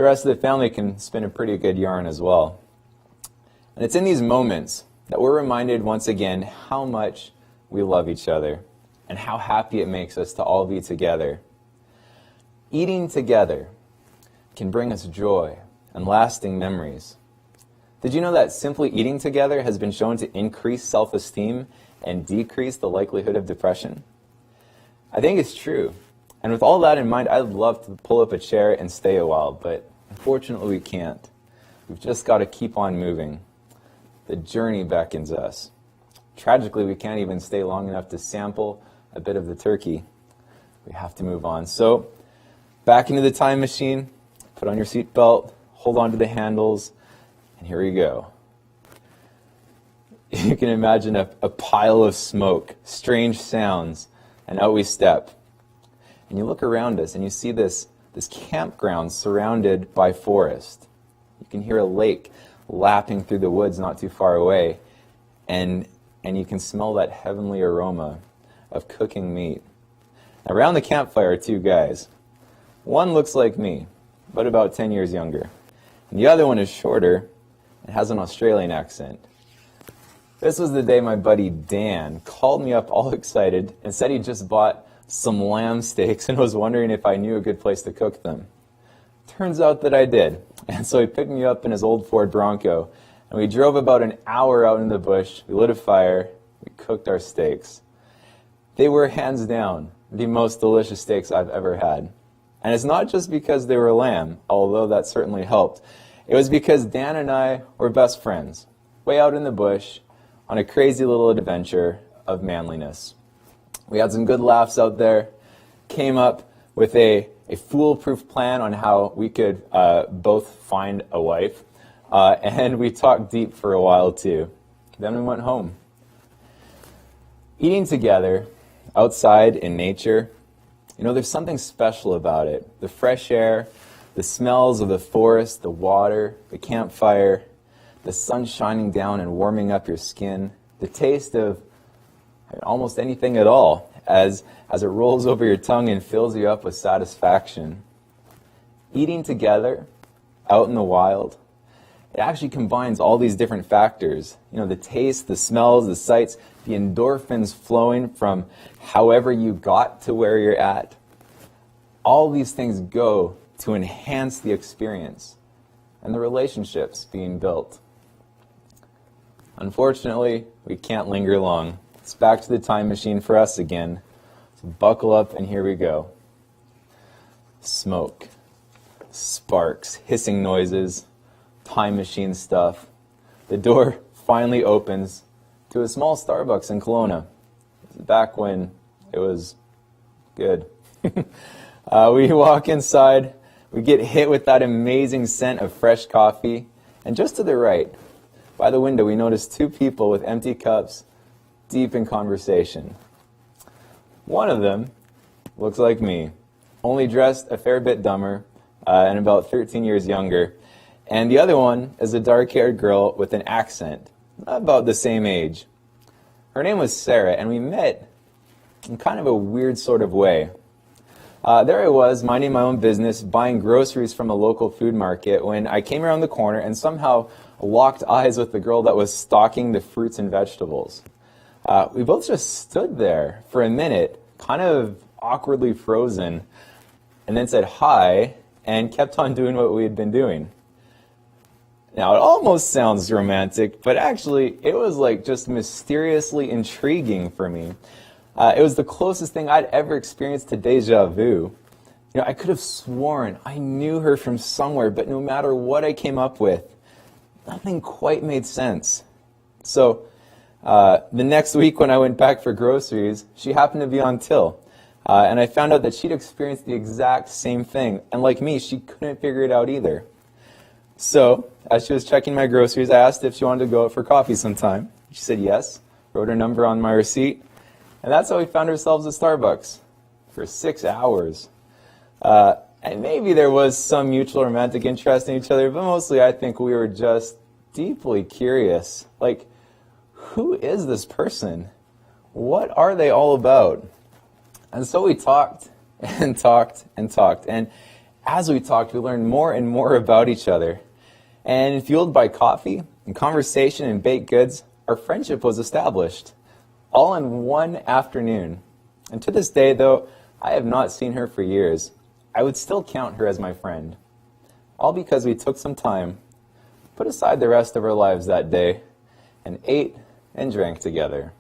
the rest of the family can spin a pretty good yarn as well. And it's in these moments that we're reminded once again how much we love each other and how happy it makes us to all be together. Eating together can bring us joy and lasting memories. Did you know that simply eating together has been shown to increase self-esteem and decrease the likelihood of depression? I think it's true. And with all that in mind, I'd love to pull up a chair and stay a while, but unfortunately we can't. We've just got to keep on moving. The journey beckons us. Tragically, we can't even stay long enough to sample a bit of the turkey. We have to move on. So, back into the time machine, put on your seatbelt, hold on to the handles, and here we go. You can imagine a pile of smoke, strange sounds, and out we step. And you look around us and you see this campground surrounded by forest. You can hear a lake lapping through the woods not too far away, and you can smell that heavenly aroma of cooking meat. Around the campfire are two guys. One looks like me, but about 10 years younger. And the other one is shorter and has an Australian accent. This was the day my buddy Dan called me up all excited and said he just bought some lamb steaks and was wondering if I knew a good place to cook them. Turns out that I did. And so he picked me up in his old Ford Bronco, and we drove about an hour out in the bush. We lit a fire. We cooked our steaks. They were hands down the most delicious steaks I've ever had. And it's not just because they were lamb, although that certainly helped. It was because Dan and I were best friends, way out in the bush, on a crazy little adventure of manliness. We had some good laughs out there, came up with a foolproof plan on how we could both find a wife, and we talked deep for a while too. Then we went home. Eating together, outside in nature, there's something special about it. The fresh air, the smells of the forest, the water, the campfire, the sun shining down and warming up your skin, the taste of almost anything at all as it rolls over your tongue and fills you up with satisfaction. Eating together, out in the wild, it actually combines all these different factors. The taste, the smells, the sights, the endorphins flowing from however you got to where you're at. All these things go to enhance the experience and the relationships being built. Unfortunately, we can't linger long. It's back to the time machine for us again. So buckle up and here we go. Smoke, sparks, hissing noises, time machine stuff. The door finally opens to a small Starbucks in Kelowna. Back when it was good. We walk inside, we get hit with that amazing scent of fresh coffee, and just to the right, by the window, we notice two people with empty cups, deep in conversation. One of them looks like me, only dressed a fair bit dumber and about 13 years younger. And the other one is a dark-haired girl with an accent, about the same age. Her name was Sarah, and we met in kind of a weird sort of way. There I was, minding my own business, buying groceries from a local food market, when I came around the corner and somehow locked eyes with the girl that was stocking the fruits and vegetables. We both just stood there for a minute, kind of awkwardly frozen, and then said hi, and kept on doing what we had been doing. Now, it almost sounds romantic, but actually, it was like just mysteriously intriguing for me. It was the closest thing I'd ever experienced to deja vu. I could have sworn I knew her from somewhere, but no matter what I came up with, nothing quite made sense. So, the next week when I went back for groceries, she happened to be on till. And I found out that she'd experienced the exact same thing. And like me, she couldn't figure it out either. So, as she was checking my groceries, I asked if she wanted to go out for coffee sometime. She said yes, wrote her number on my receipt, and that's how we found ourselves at Starbucks for 6 hours. And maybe there was some mutual romantic interest in each other, but mostly I think we were just deeply curious. Like, who is this person? What are they all about? And so we talked and talked and talked. And As we talked, we learned more and more about each other. And fueled by coffee and conversation and baked goods, our friendship was established, all in one afternoon. And to this day, though I have not seen her for years, I would still count her as my friend. All because we took some time, put aside the rest of our lives that day, and ate and drank together.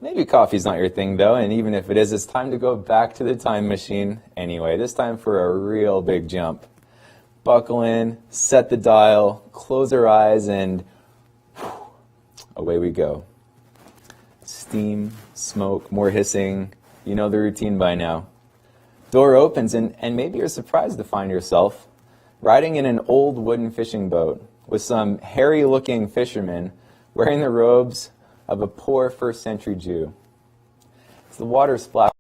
Maybe coffee's not your thing, though, and even if it is, it's time to go back to the time machine anyway, this time for a real big jump. Buckle in, set the dial, close our eyes, and away we go. Steam, smoke, more hissing. You know the routine by now. Door opens, and maybe you're surprised to find yourself riding in an old wooden fishing boat with some hairy-looking fishermen wearing the robes of a poor first-century Jew. As the water splashes,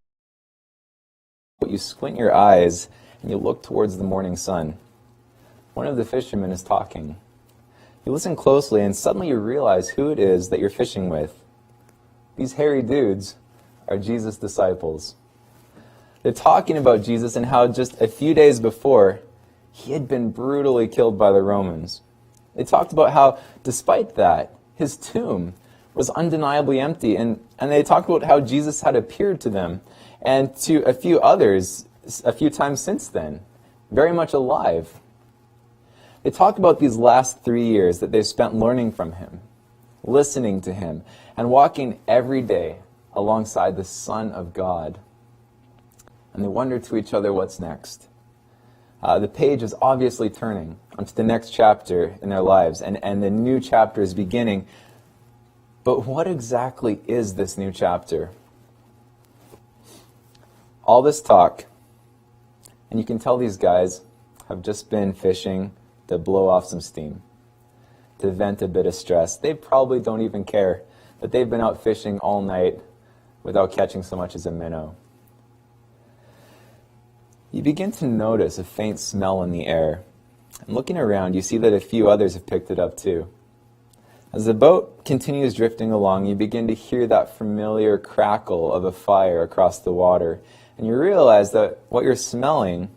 you squint your eyes and you look towards the morning sun. One of the fishermen is talking. You listen closely and suddenly you realize who it is that you're fishing with. These hairy dudes are Jesus' disciples. They're talking about Jesus and how just a few days before, he had been brutally killed by the Romans. They talked about how, despite that, his tomb was undeniably empty, and they talked about how Jesus had appeared to them and to a few others a few times since then, very much alive. They talked about these last 3 years that they've spent learning from him, listening to him, and walking every day alongside the Son of God. And they wonder to each other what's next. The page is obviously turning onto the next chapter in their lives, and the new chapter is beginning. But what exactly is this new chapter? All this talk, and you can tell these guys have just been fishing to blow off some steam, to vent a bit of stress. They probably don't even care that they've been out fishing all night without catching so much as a minnow. You begin to notice a faint smell in the air. And looking around, you see that a few others have picked it up too. As the boat continues drifting along, you begin to hear that familiar crackle of a fire across the water. And you realize that what you're smelling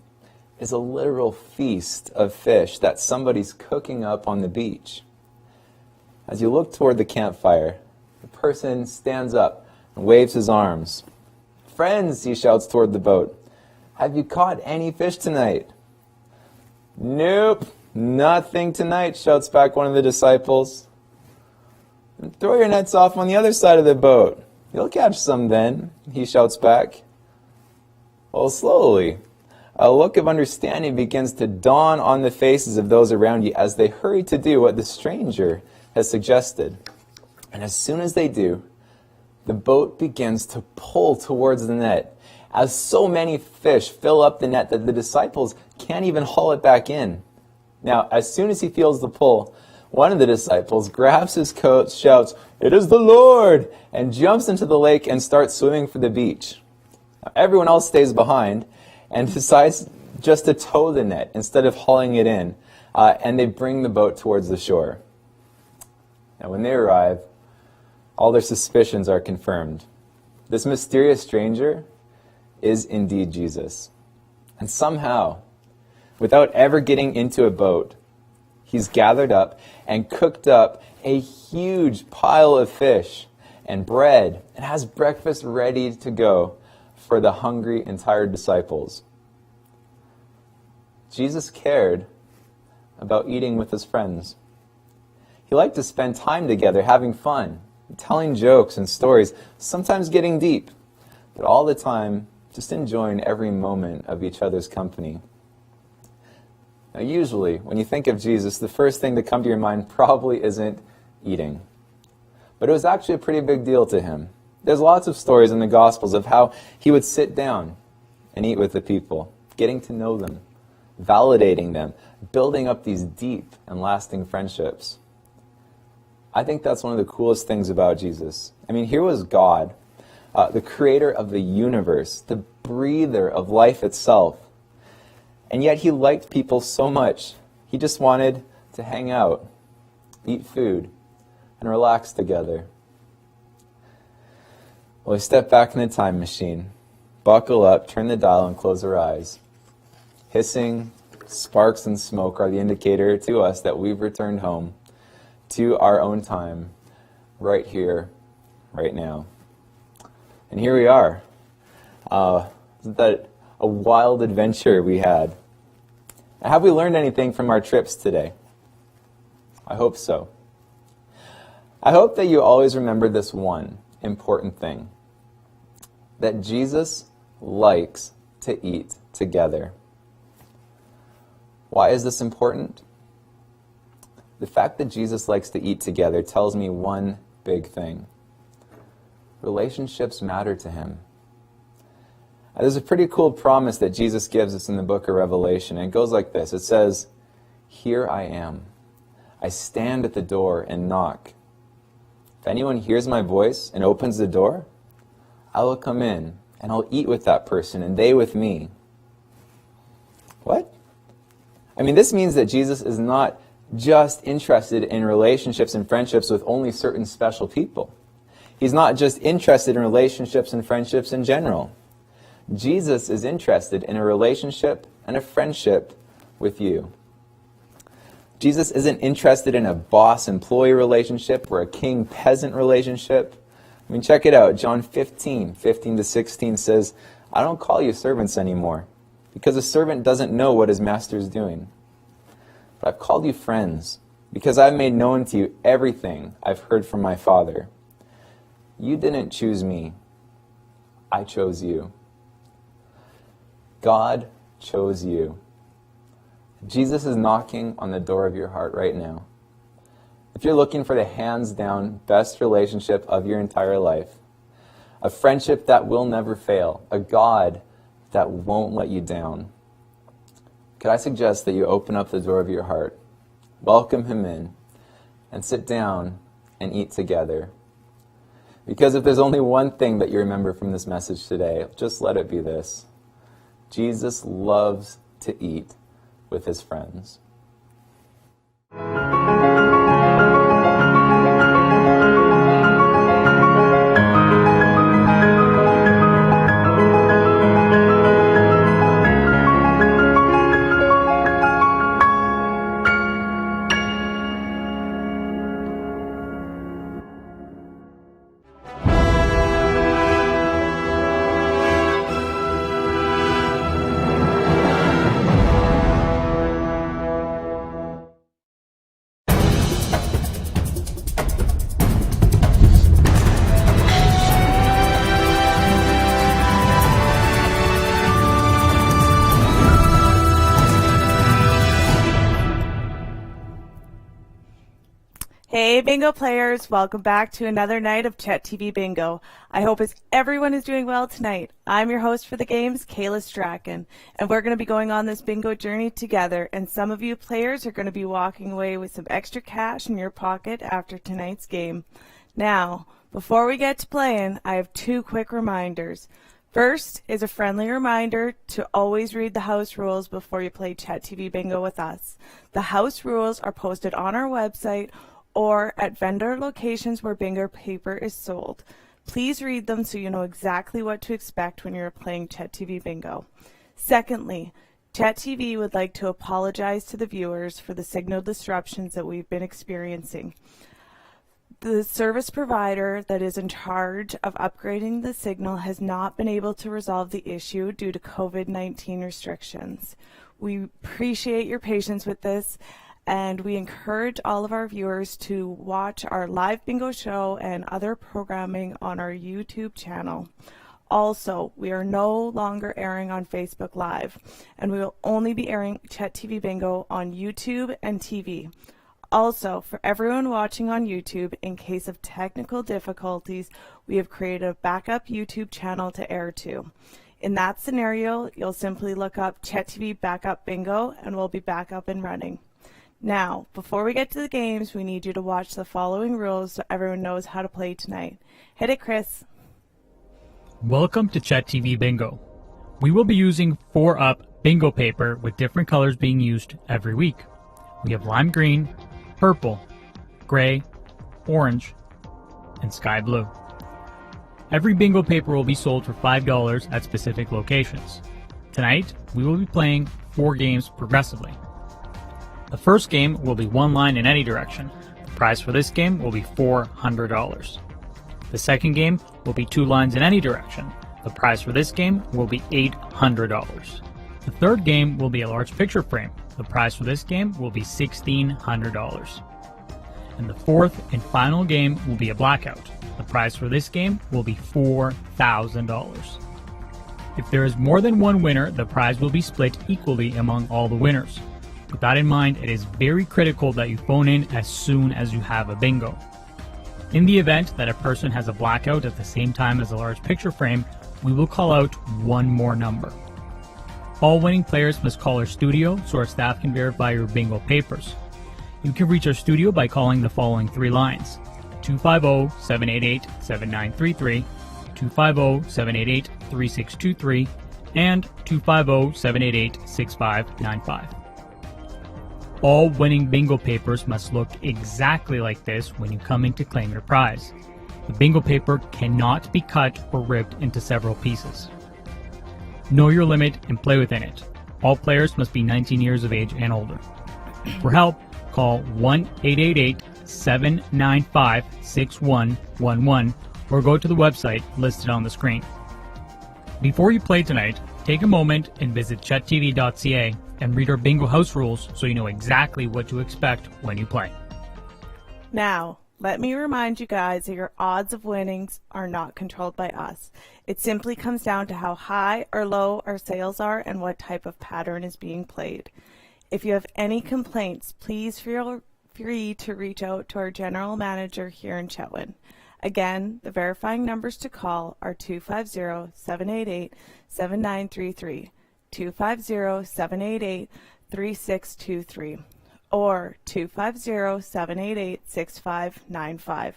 is a literal feast of fish that somebody's cooking up on the beach. As you look toward the campfire, the person stands up and waves his arms. "Friends," he shouts toward the boat, "have you caught any fish tonight?" "Nope, nothing tonight," shouts back one of the disciples. "Throw your nets off on the other side of the boat. You'll catch some then," he shouts back. Well, slowly, a look of understanding begins to dawn on the faces of those around you as they hurry to do what the stranger has suggested. And as soon as they do, the boat begins to pull towards the net, as so many fish fill up the net that the disciples can't even haul it back in. Now, as soon as he feels the pull, one of the disciples grabs his coat, shouts, "It is the Lord!" and jumps into the lake and starts swimming for the beach. Now, everyone else stays behind and decides just to tow the net instead of hauling it in, and they bring the boat towards the shore. Now, when they arrive, all their suspicions are confirmed. This mysterious stranger is indeed Jesus. And somehow, without ever getting into a boat, he's gathered up and cooked up a huge pile of fish and bread and has breakfast ready to go for the hungry and tired disciples. Jesus cared about eating with his friends. He liked to spend time together having fun, telling jokes and stories, sometimes getting deep, but all the time just enjoying every moment of each other's company. Now, usually, when you think of Jesus, the first thing to come to your mind probably isn't eating. But it was actually a pretty big deal to him. There's lots of stories in the Gospels of how he would sit down and eat with the people, getting to know them, validating them, building up these deep and lasting friendships. I think that's one of the coolest things about Jesus. I mean, here was God, the creator of the universe, the breather of life itself. And yet he liked people so much, he just wanted to hang out, eat food, and relax together. Well, we step back in the time machine, buckle up, turn the dial, and close our eyes. hissing, sparks, and smoke are the indicator to us that we've returned home to our own time, right here, right now. And here we are. Isn't that a wild adventure we had? Have we learned anything from our trips today? I hope so. I hope that you always remember this one important thing, that Jesus likes to eat together. Why is this important? The fact that Jesus likes to eat together tells me one big thing. Relationships matter to him. There's a pretty cool promise that Jesus gives us in the book of Revelation. And it goes like this. It says, "Here I am. I stand at the door and knock. If anyone hears my voice and opens the door, I will come in and I'll eat with that person and they with me." What? I mean, this means that Jesus is not just interested in relationships and friendships with only certain special people. He's not just interested in relationships and friendships in general. Jesus is interested in a relationship and a friendship with you. Jesus isn't interested in a boss-employee relationship or a king-peasant relationship. I mean, check it out. John 15:15-16 says, "I don't call you servants anymore, because a servant doesn't know what his master is doing. But I've called you friends, because I've made known to you everything I've heard from my Father. You didn't choose me. I chose you." God chose you. Jesus is knocking on the door of your heart right now. If you're looking for the hands-down best relationship of your entire life, a friendship that will never fail, a God that won't let you down, could I suggest that you open up the door of your heart, welcome him in, and sit down and eat together? Because if there's only one thing that you remember from this message today, just let it be this: Jesus loves to eat with his friends. Hey Bingo players, welcome back to another night of CHET TV Bingo. I hope everyone is doing well tonight. I'm your host for the games, Kayla Strachan, and we're going to be going on this bingo journey together, and some of you players are going to be walking away with some extra cash in your pocket after tonight's game. Now, before we get to playing, I have two quick reminders. First is a friendly reminder to always read the house rules before you play CHET TV Bingo with us. The house rules are posted on our website or at vendor locations where bingo paper is sold. Please read them so you know exactly what to expect when you're playing CHET TV Bingo. Secondly, CHET TV would like to apologize to the viewers for the signal disruptions that we've been experiencing. The service provider that is in charge of upgrading the signal has not been able to resolve the issue due to COVID-19 restrictions. We appreciate your patience with this, and we encourage all of our viewers to watch our live bingo show and other programming on our YouTube channel. Also, we are no longer airing on Facebook Live, and we will only be airing CHET TV Bingo on YouTube and TV. Also, for everyone watching on YouTube, in case of technical difficulties, we have created a backup YouTube channel to air to. In that scenario, you'll simply look up CHET TV Backup Bingo and we'll be back up and running. Now, before we get to the games, we need you to watch the following rules so everyone knows how to play tonight. Hit it, Chris. Welcome to CHET TV Bingo. We will be using 4-up bingo paper with different colors being used every week. We have lime green, purple, gray, orange, and sky blue. Every bingo paper will be sold for $5 at specific locations. Tonight, we will be playing 4 games progressively. The first game will be 1 line in any direction. The prize for this game will be $400. The second game will be 2 lines in any direction. The prize for this game will be $800. The third game will be a large picture frame. The prize for this game will be $1,600. And the fourth and final game will be a blackout. The prize for this game will be $4,000. If there is more than one winner, the prize will be split equally among all the winners. With that in mind, it is very critical that you phone in as soon as you have a bingo. In the event that a person has a blackout at the same time as a large picture frame, we will call out one more number. All winning players must call our studio so our staff can verify your bingo papers. You can reach our studio by calling the following 3 lines: 250-788-7933, 250-788-3623, and 250-788-6595. All winning bingo papers must look exactly like this when you come in to claim your prize. The bingo paper cannot be cut or ripped into several pieces. Know your limit and play within it. All players must be 19 years of age and older. For help, call 1-888-795-6111 or go to the website listed on the screen. Before you play tonight, take a moment and visit chettv.ca and read our bingo house rules so you know exactly what to expect when you play. Now, let me remind you guys that your odds of winnings are not controlled by us. It simply comes down to how high or low our sales are and what type of pattern is being played. If you have any complaints, please feel free to reach out to our general manager here in Chetwynd. Again, the verifying numbers to call are 250-788-7933, 250-788-3623, or 250-788-6595.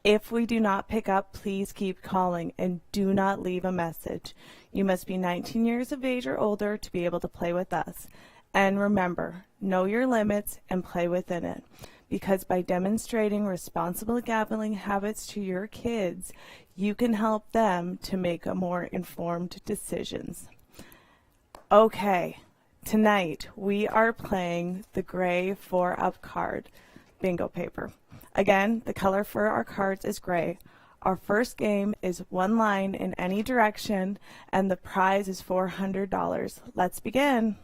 If we do not pick up, please keep calling and do not leave a message. You must be 19 years of age or older to be able to play with us. And remember, know your limits and play within it, because by demonstrating responsible gambling habits to your kids, you can help them to make a more informed decisions. Okay, tonight we are playing the gray 4-up card bingo paper. Again, the color for our cards is gray. Our first game is 1 line in any direction, and the prize is $400. Let's begin.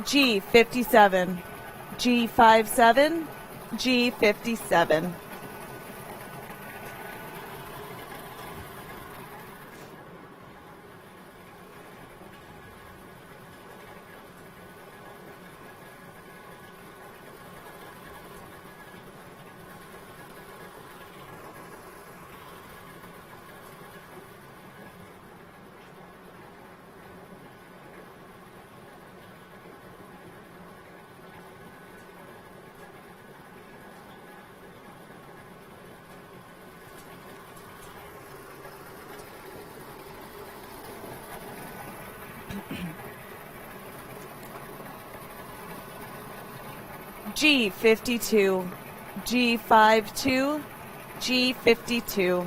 G57, G57, G57. G52, G52, G52.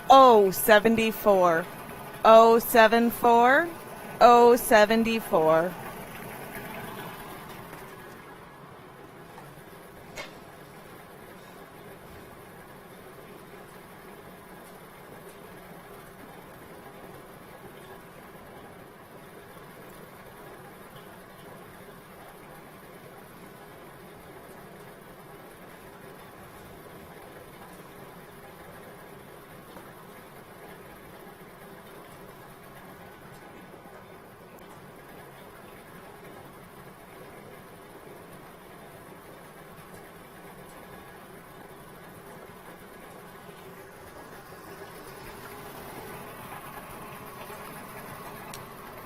O74, O74, O74.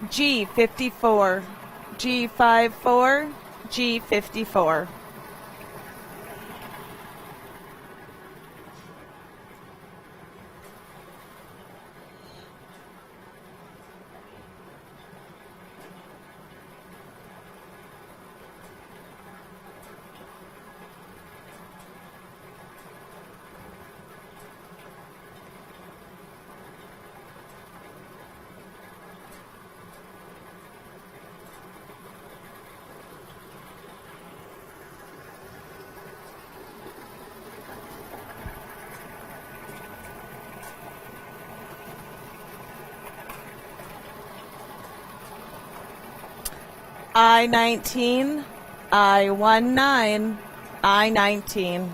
G54, G54, G54. I-19, I-19, I-19.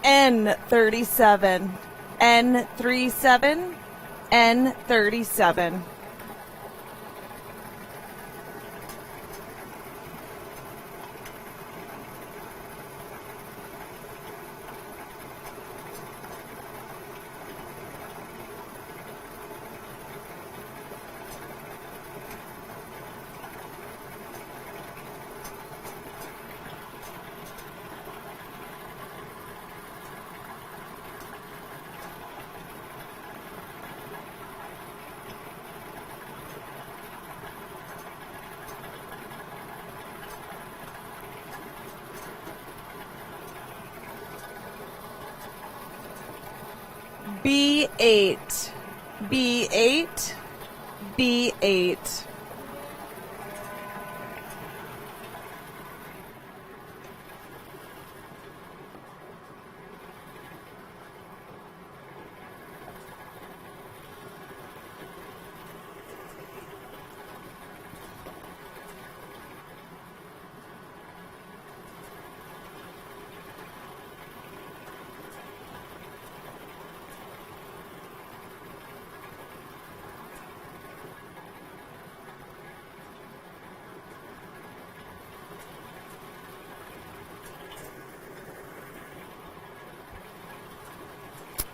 N37, N37, N37. B8, B8, B8.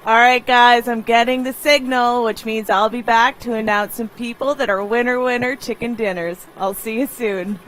All right, guys, I'm getting the signal, which means I'll be back to announce some people that are winner chicken dinners. I'll see you soon.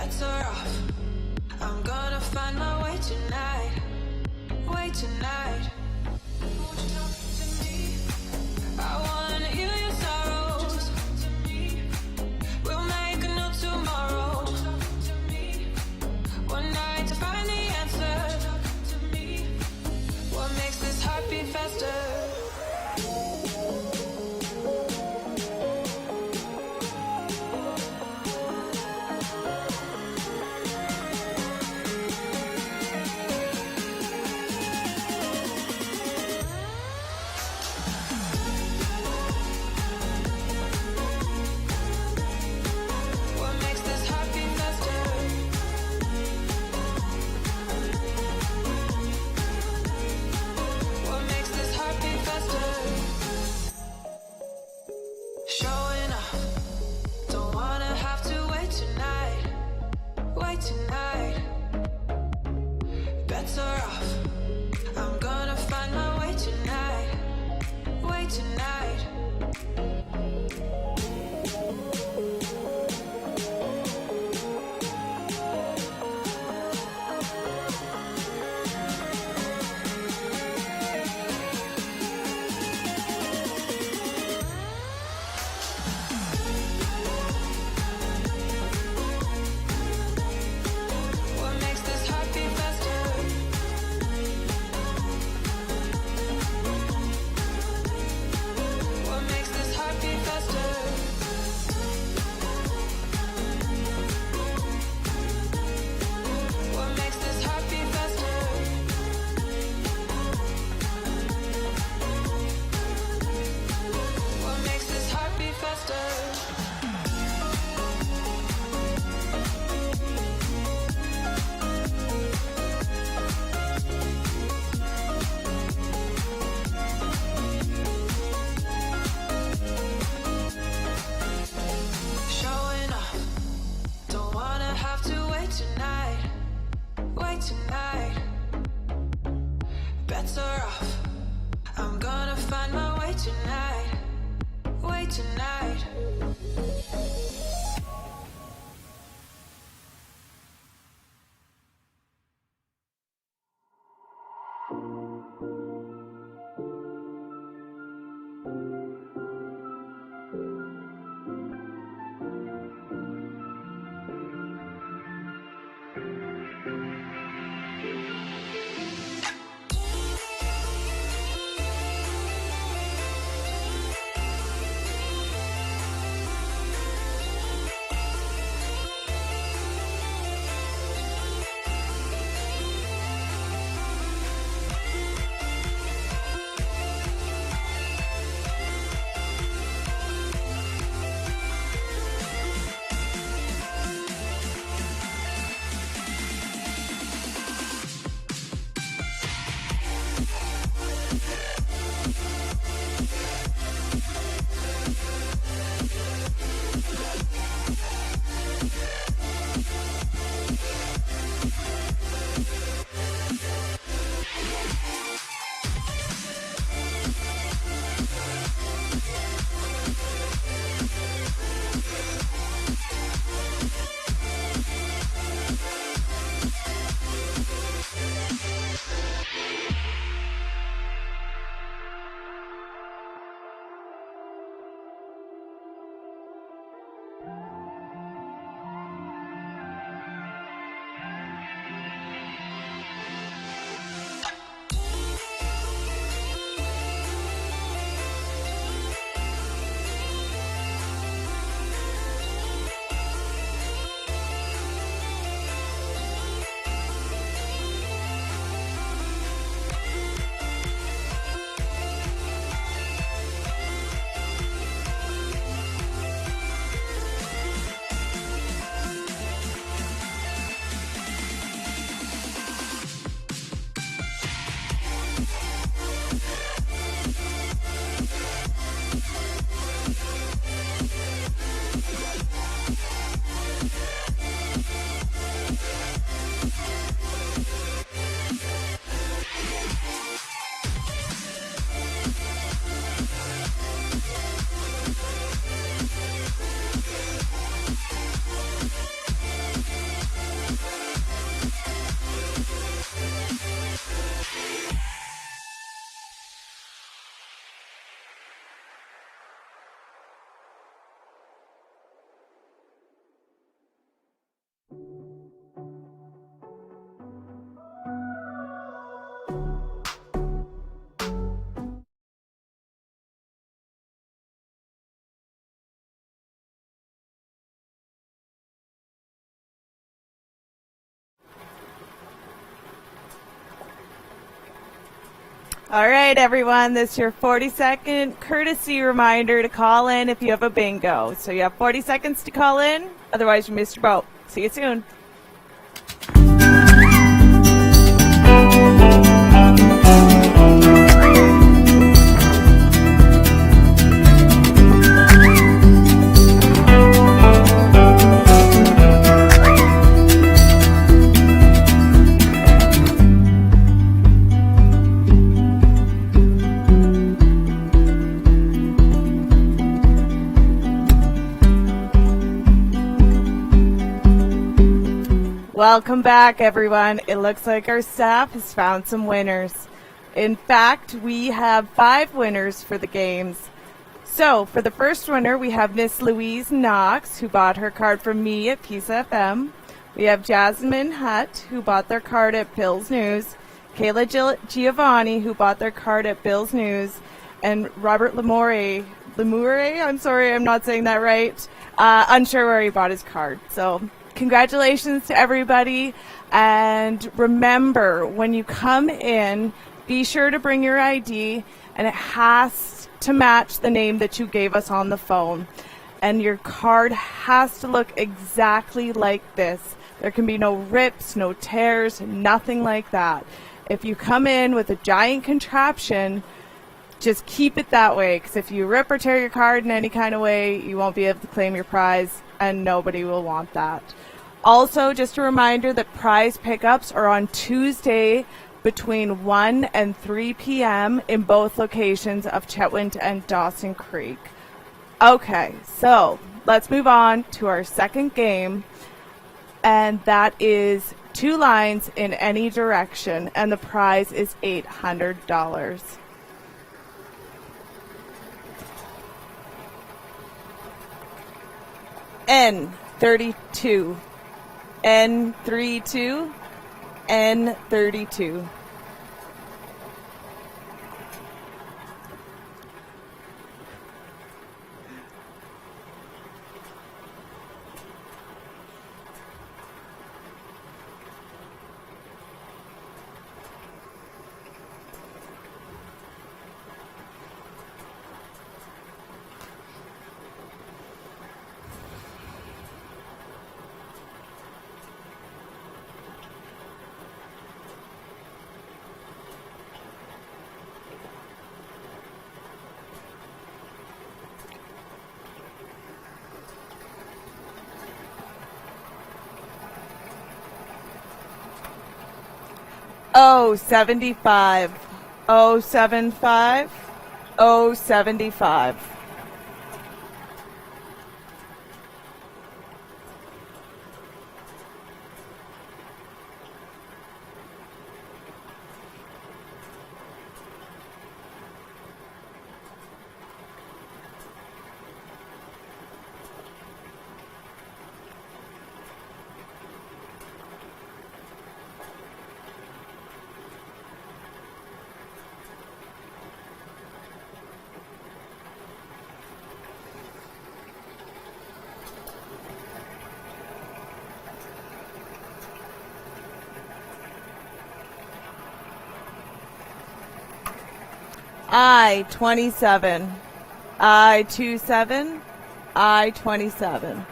Bets are off. I'm gonna find my way tonight. Way tonight. Won't you talk to me? I wanna heal your sorrows. We'll make a new tomorrow. One night to find the answer. What makes this heart beat faster? All right, everyone, this is your 40-second courtesy reminder to call in if you have a bingo. So you have 40 seconds to call in, otherwise you missed your boat. See you soon. Welcome back, everyone. It looks like our staff has found some winners. In fact, we have 5 winners for the games. So, for the first winner, we have Miss Louise Knox, who bought her card from me at Pisa FM. We have Jasmine Hutt, who bought their card at Bill's News. Kayla Giovanni, who bought their card at Bill's News. And Robert Lemoure, I'm sorry, I'm not saying that right. Unsure where he bought his card. So, congratulations to everybody, and remember, when you come in, be sure to bring your ID, and it has to match the name that you gave us on the phone, and your card has to look exactly like this. There can be no rips, no tears, nothing like that. If you come in with a giant contraption, just keep it that way, because if you rip or tear your card in any kind of way, you won't be able to claim your prize, and nobody will want that. Also, just a reminder that prize pickups are on Tuesday between 1 and 3 p.m. in both locations of Chetwynd and Dawson Creek. Okay, so let's move on to our second game, and that is 2 lines in any direction, and the prize is $800. N32, N32, N32. Oh, 75. Oh, 75. Oh, 75. I-27, I-27, I-27.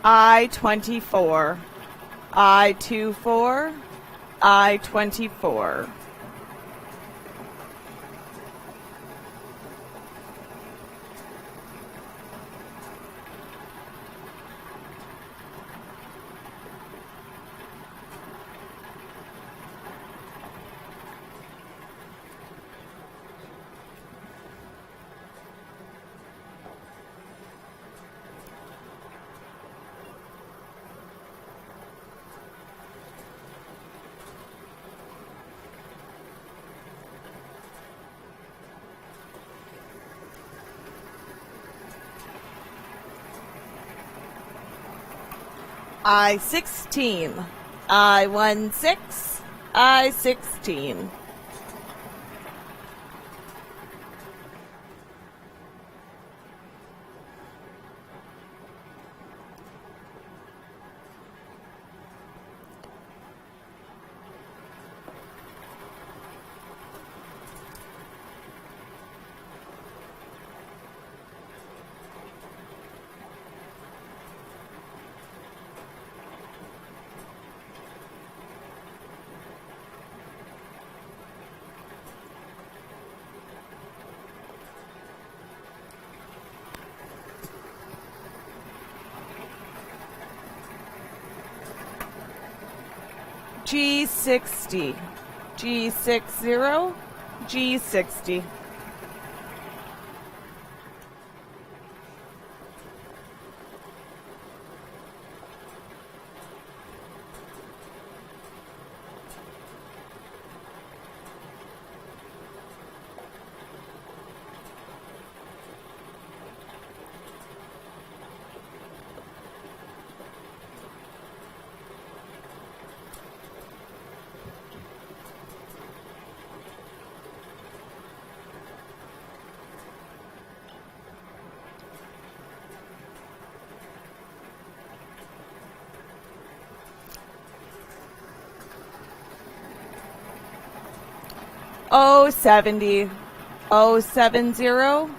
I-24, I-24, I-24. I-16. I-16. I-16. G60. G60. G60. O70. O70.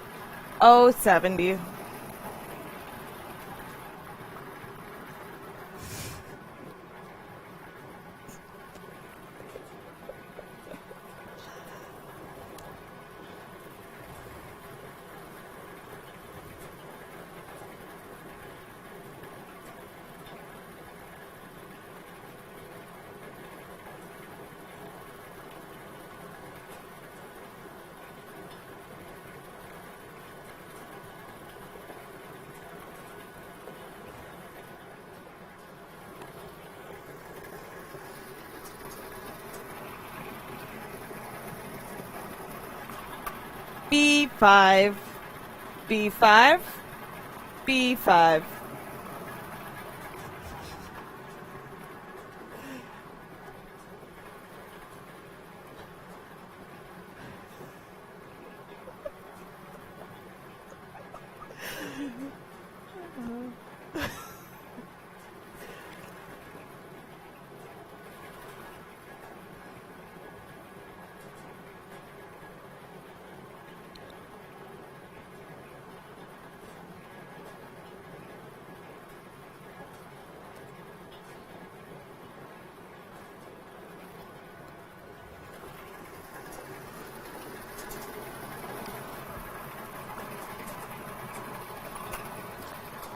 O70. B5. B5. B5.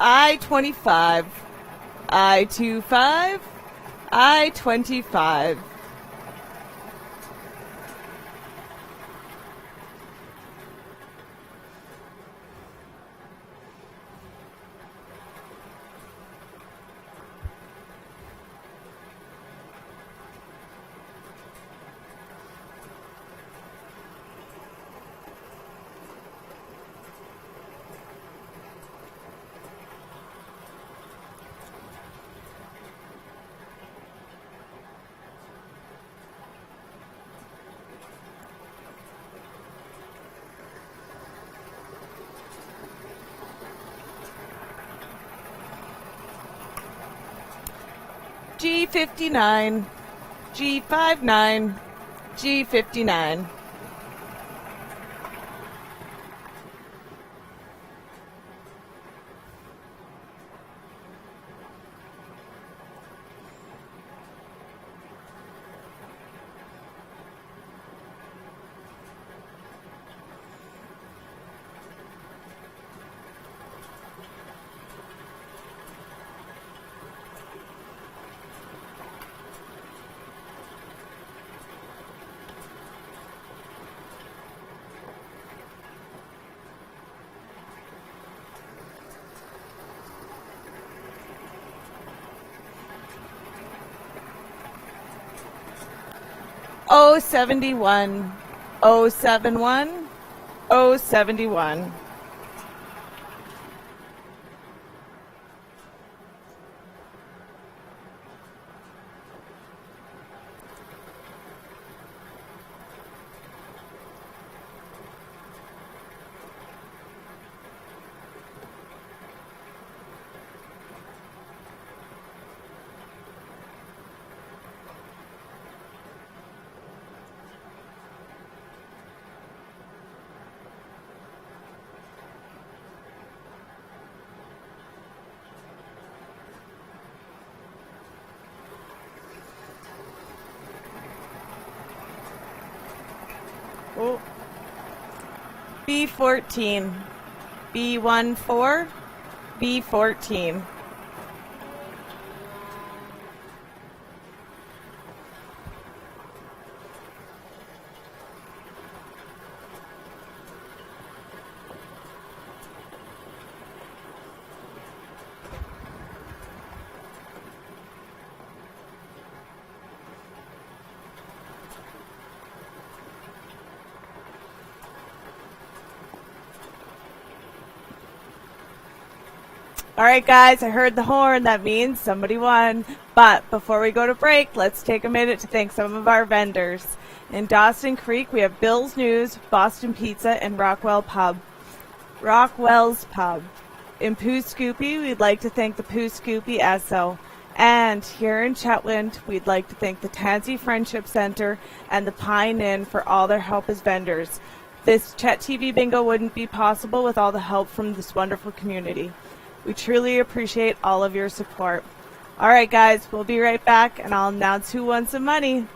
I-25. I-25. I-25. G59. G59. G59. O71. O71. O71. Oh. B14. B14. B14. All right, guys, I heard the horn. That means somebody won. But before we go to break, let's take a minute to thank some of our vendors. In Dawson Creek, we have Bill's News, Boston Pizza, and Rockwell's Pub. In Pooh Scoopy, we'd like to thank the Pooh Scoopy Esso. And here in Chetwynd, we'd like to thank the Tansy Friendship Center and the Pine Inn for all their help as vendors. This CHET TV Bingo wouldn't be possible with all the help from this wonderful community. We truly appreciate all of your support. All right, guys, we'll be right back, and I'll announce who won some money.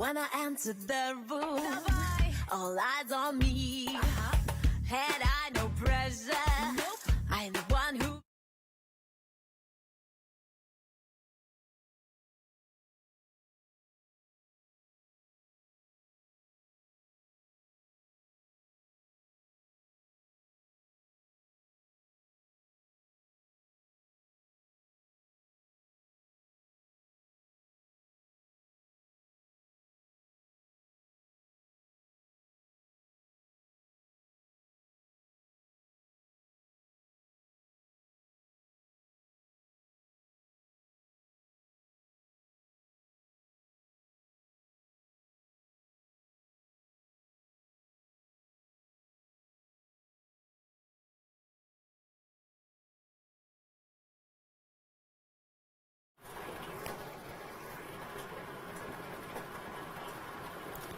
When I entered the room, all eyes on me. Had I no pressure? I'm the one who.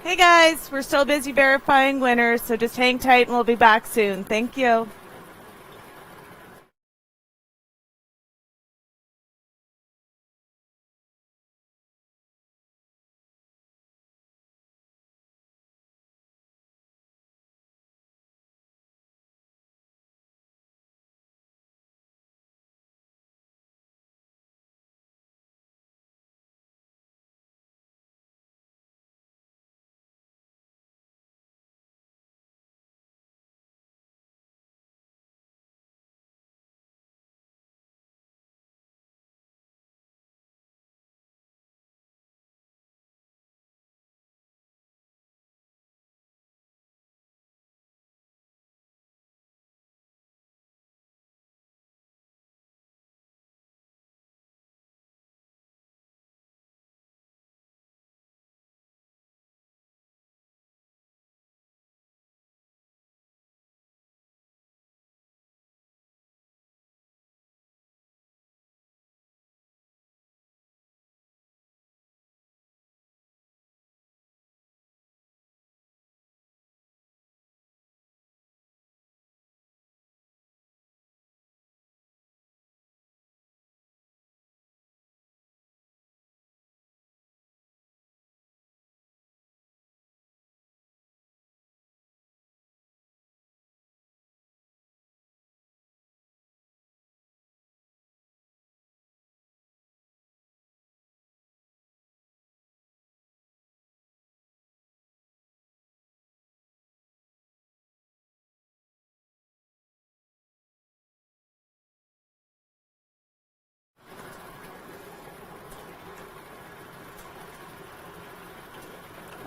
Hey guys, we're still busy verifying winners, so just hang tight and we'll be back soon. Thank you.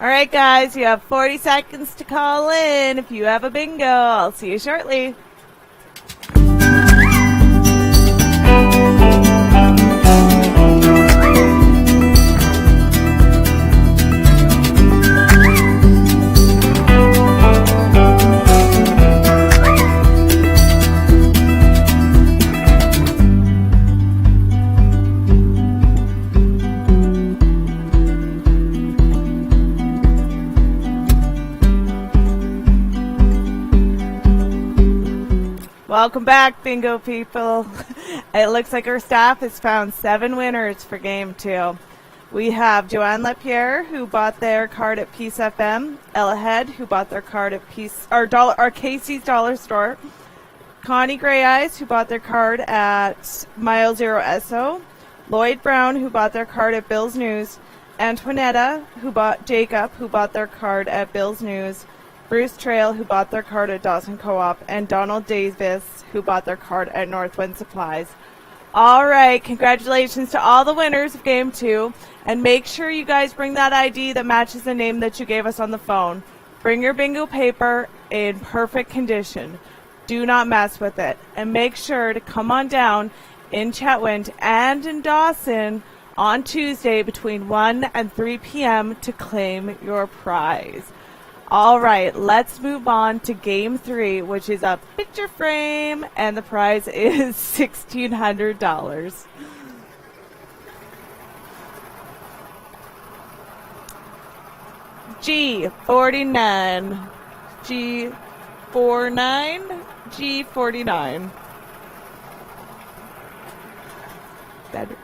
All right, guys, you have 40 seconds to call in. If you have a bingo, I'll see you shortly. Welcome back, bingo people. It looks like our staff has found 7 winners for game 2. We have Joanne Lapierre, who bought their card at Peace FM, Ella Head, who bought their card at Casey's Dollar Store, Connie Grey Eyes, who bought their card at Mile Zero Esso, Lloyd Brown, who bought their card at Bill's News, Antoinetta, Jacob, who bought their card at Bill's News, Bruce Trail, who bought their card at Dawson Co-op, and Donald Davis, who bought their card at Northwind Supplies. All right, congratulations to all the winners of Game 2, and make sure you guys bring that ID that matches the name that you gave us on the phone. Bring your bingo paper in perfect condition. Do not mess with it. And make sure to come on down in Chetwynd and in Dawson on Tuesday between 1 and 3 p.m. to claim your prize. All right, let's move on to Game 3, which is a picture frame, and the prize is $1,600. G49. G49. G49. Better.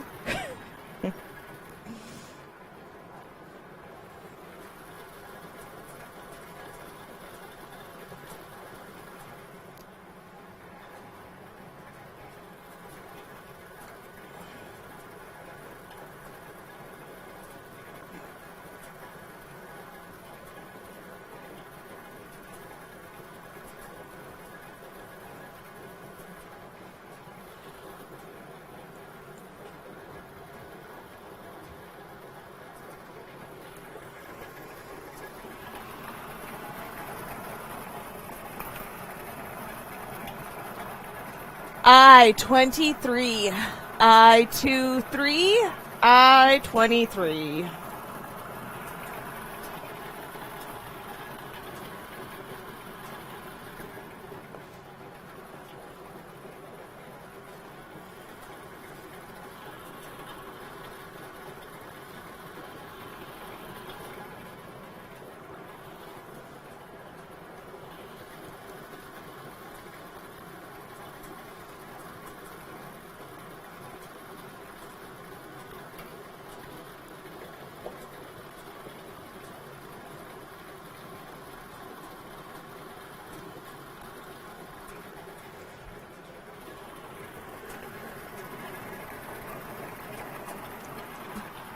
I-23. I-23. I-23.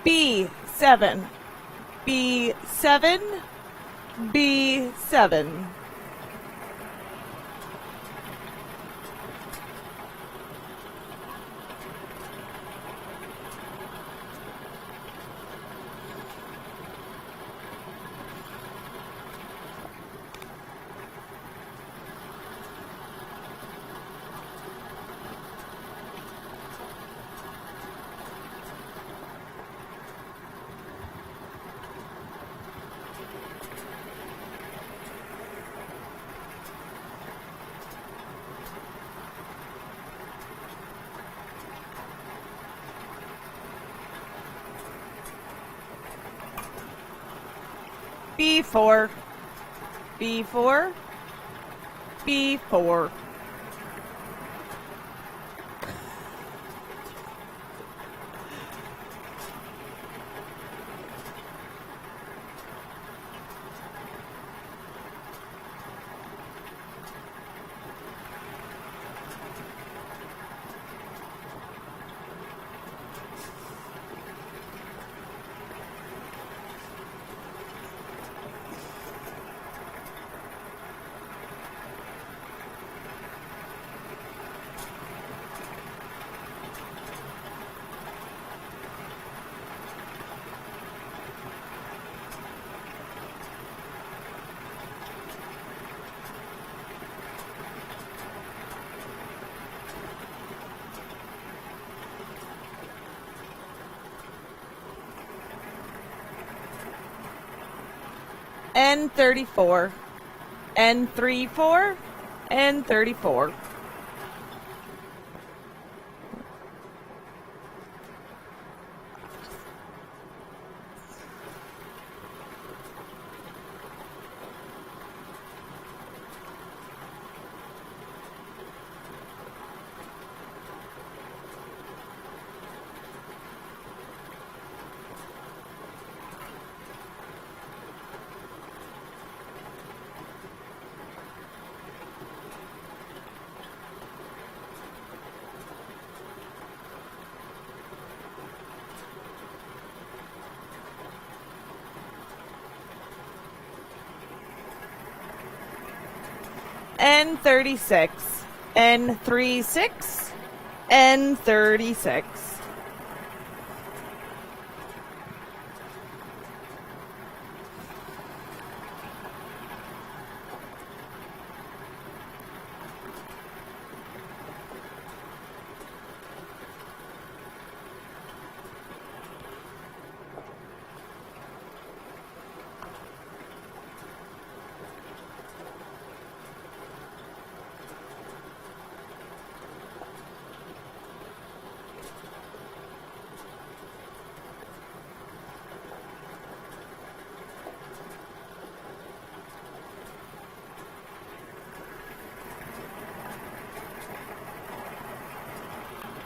B7. B7. B7. B4. B4. B4. N34. N34. N34. N36. N36. N36.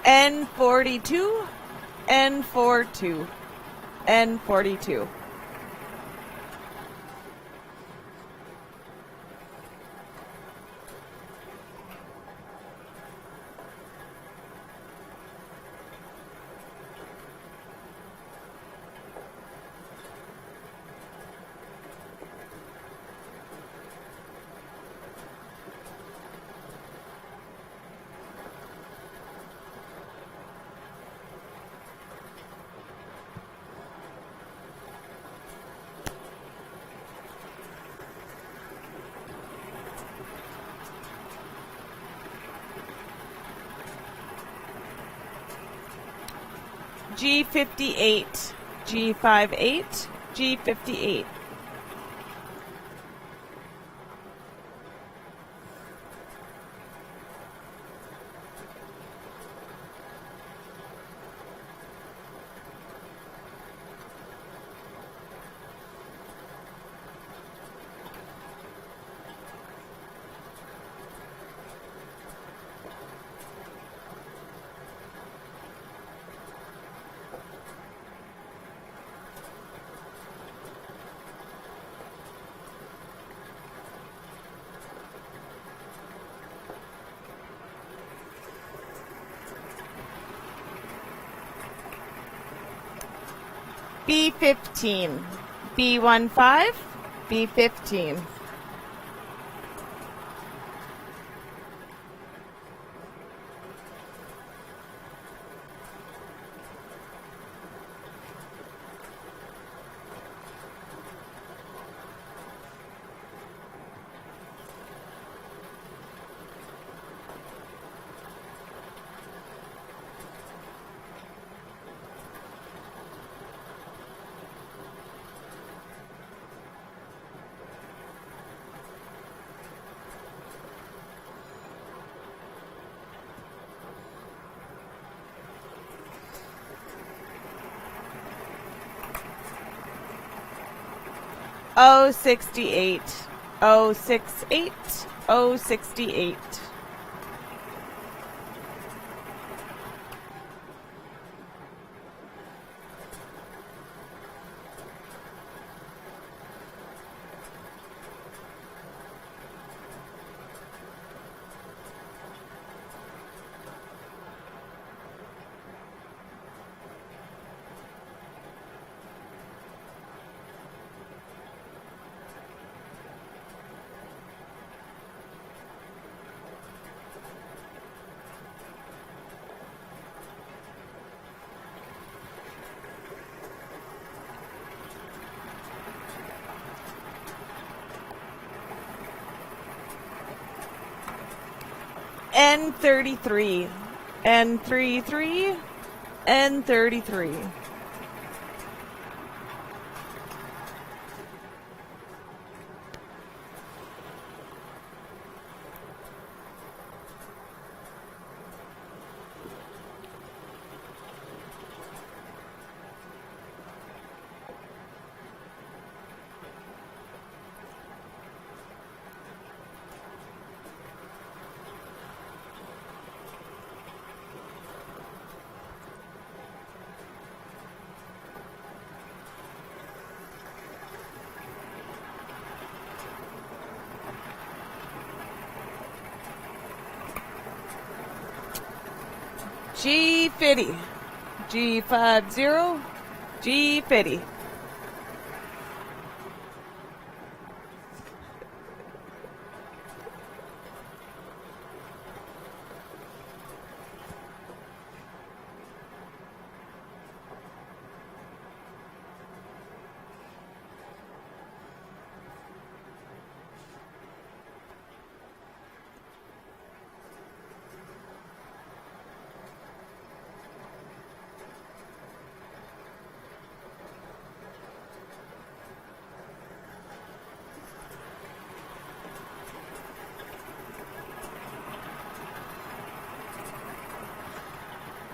N42. N42. N42. G58, G58, G58. B15, B15, B15. O68, O68, O68. N33, N33, N33. G50, G50, G50.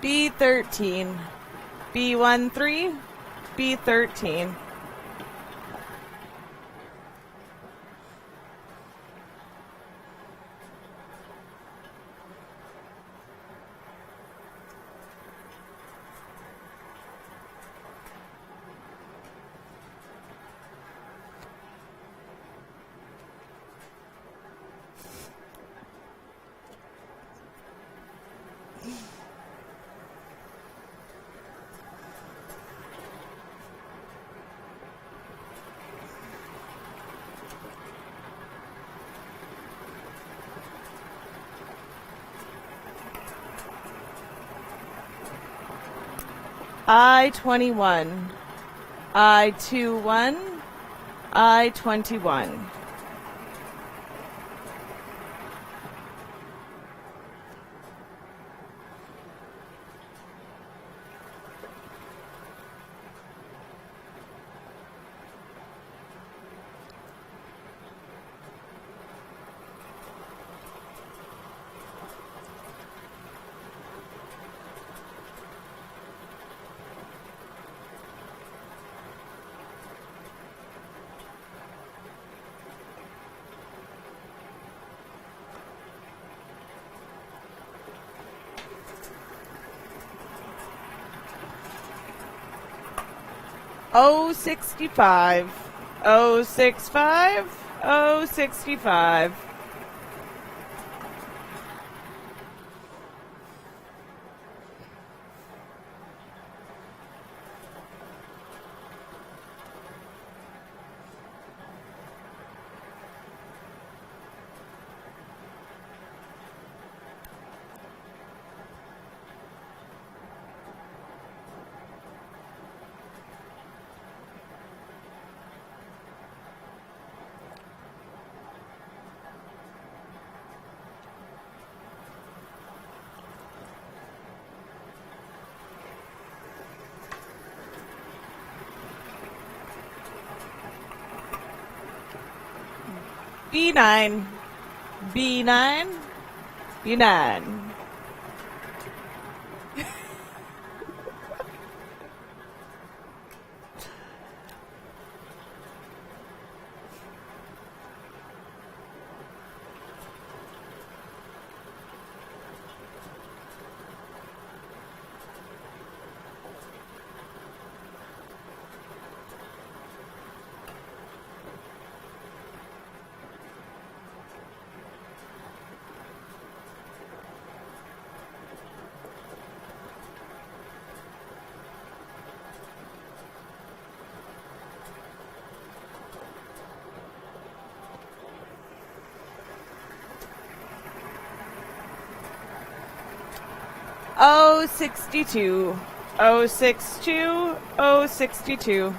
B13, B13, B13. I-21, I-21, I-21. 065. 065. 065. B9. B9. B9. Oh, 62. 062. 062.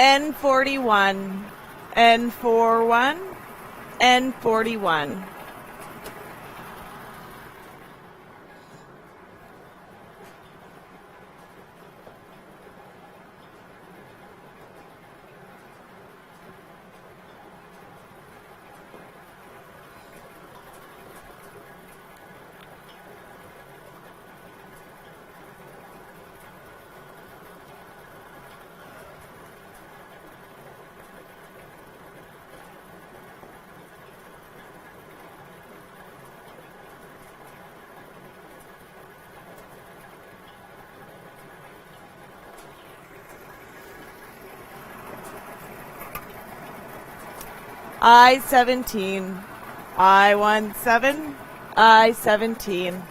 N41. N41. N41. I-17. I-17. I-17.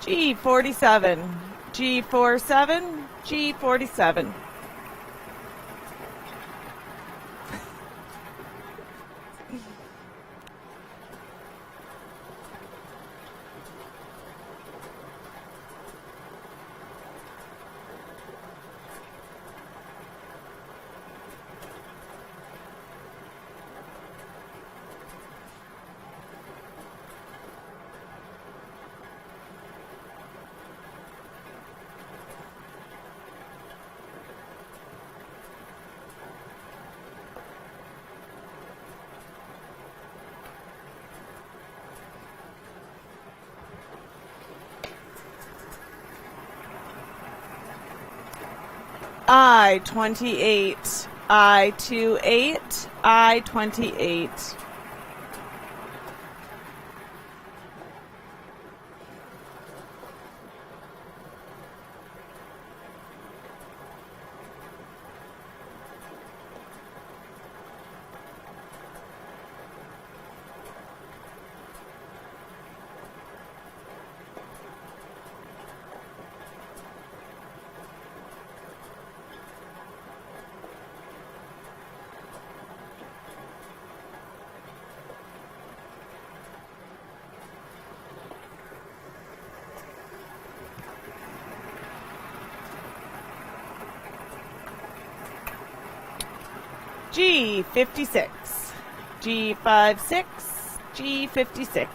G47. G47. G47. I-28. I-28. I-28. G56, G56, G56.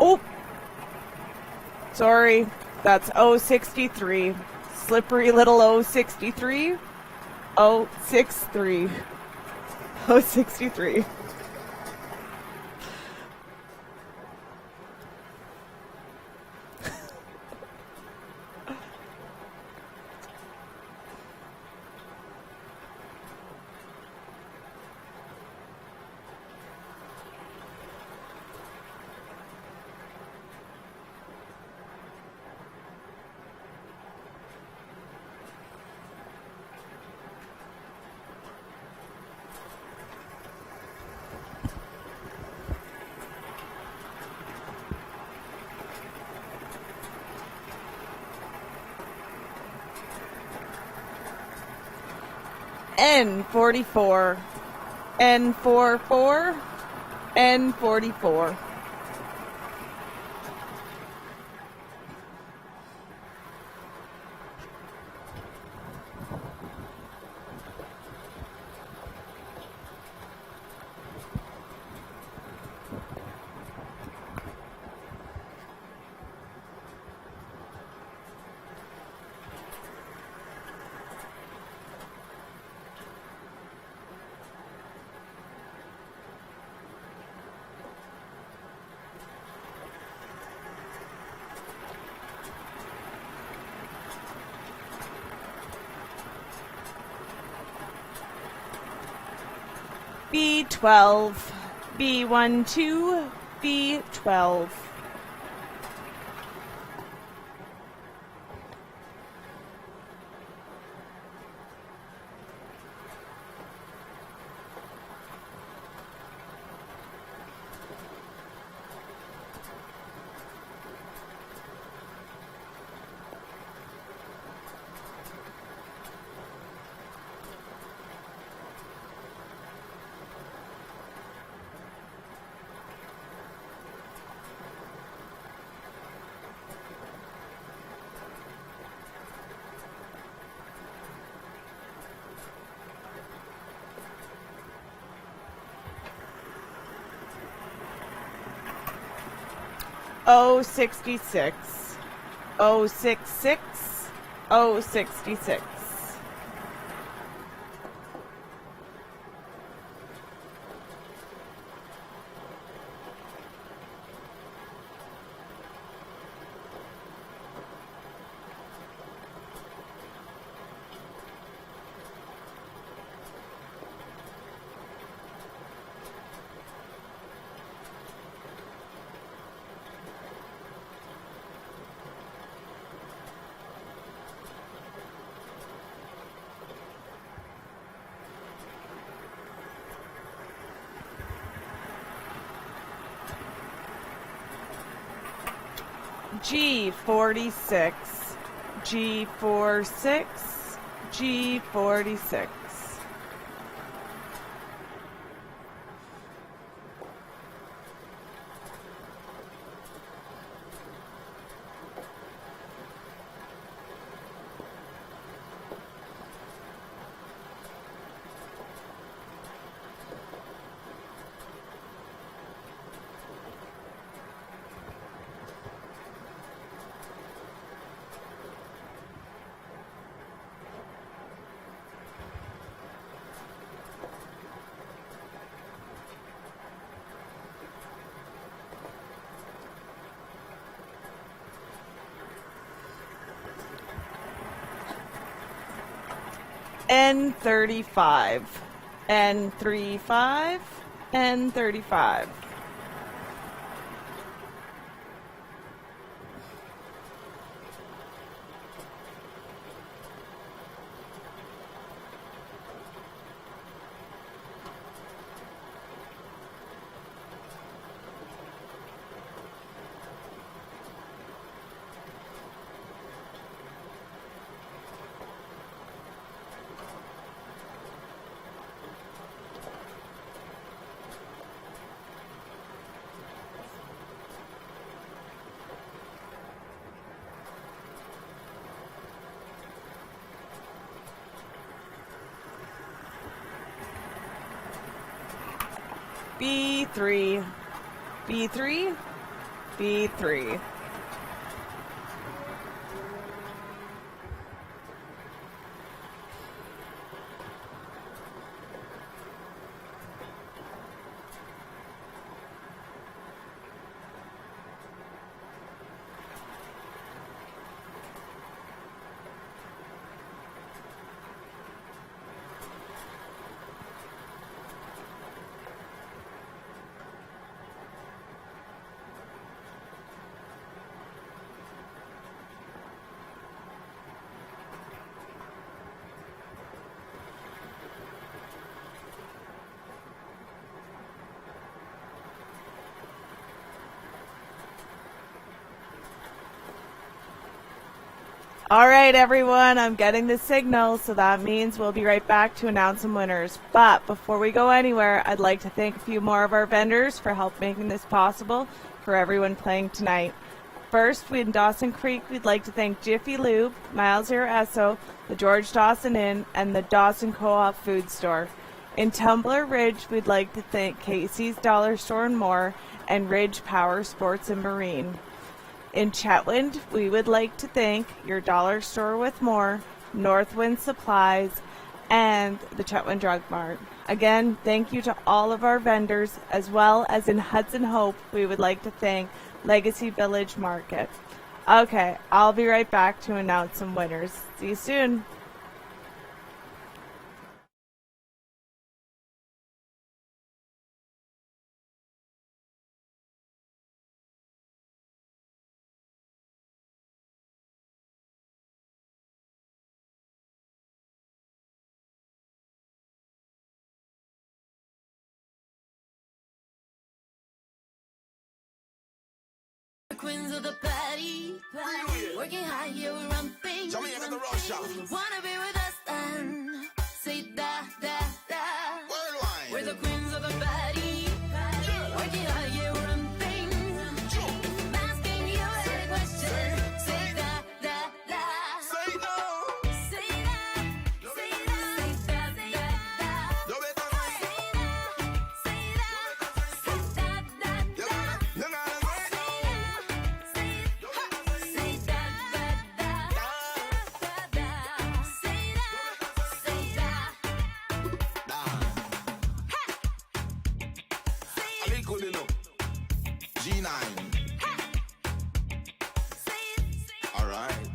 Oh, sorry, that's 063. Slippery little 063. 063. 063. N44, N44, N44. B12, B12, B12. O66, O66, O66. G46, G46, G46. N35, N35, N35. B3, B3, B3. All right, everyone, I'm getting the signal, so that means we'll be right back to announce some winners. But before we go anywhere, I'd like to thank a few more of our vendors for help making this possible for everyone playing tonight. First, in Dawson Creek, we'd like to thank Jiffy Lube, Miles Zero Esso, the George Dawson Inn, and the Dawson Co-op Food Store. In Tumbler Ridge, we'd like to thank Casey's Dollar Store and More, and Ridge Power Sports and Marine. In Chetwynd, we would like to thank your Dollar Store with More, Northwind Supplies, and the Chetwynd Drug Mart. Again, thank you to all of our vendors, as well as in Hudson Hope, we would like to thank Legacy Village Market. Okay, I'll be right back to announce some winners. See you soon. Queens of the party, working hard, yeah, we're ramping. Jamaica the Russia. Wanna be with us then? Say da da da. Worldwide. We're the queens of the party, working hard, yeah, we're ramping. I'm asking you a question. Say da da da. Say no. Say da, say da, say da da da. You better Say da, say da, da da da. You gotta say no. Ali Kodino. G9. All right.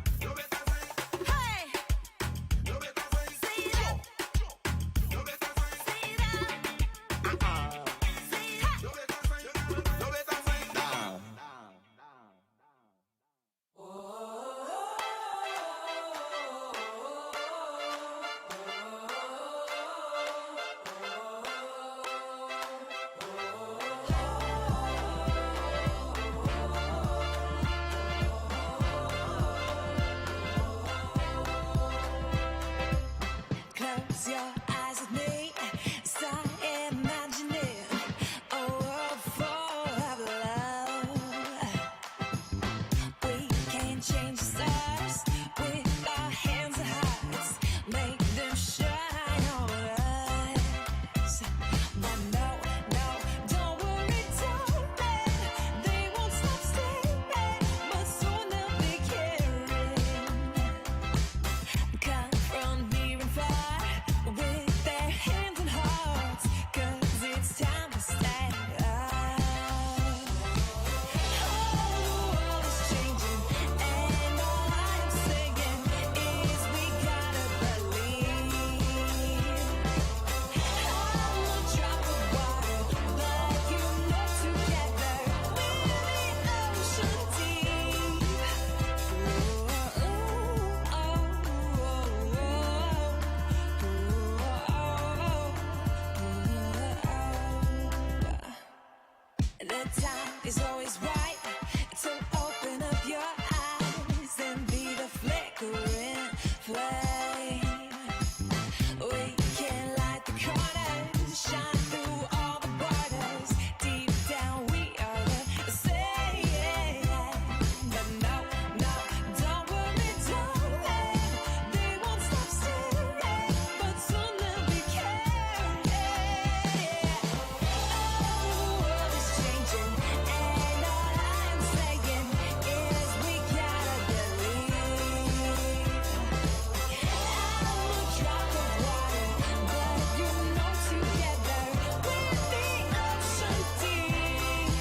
The time is always right to open up your eyes and be the flickering flame. We can light the corners, shine through all the borders. Deep down we are the same. But no, don't worry, darling. They won't stop staring, but soon they'll be caring. Oh, the world is changing, and all I'm saying is we gotta believe. I'm a drop of water, but you know together we're the ocean deep.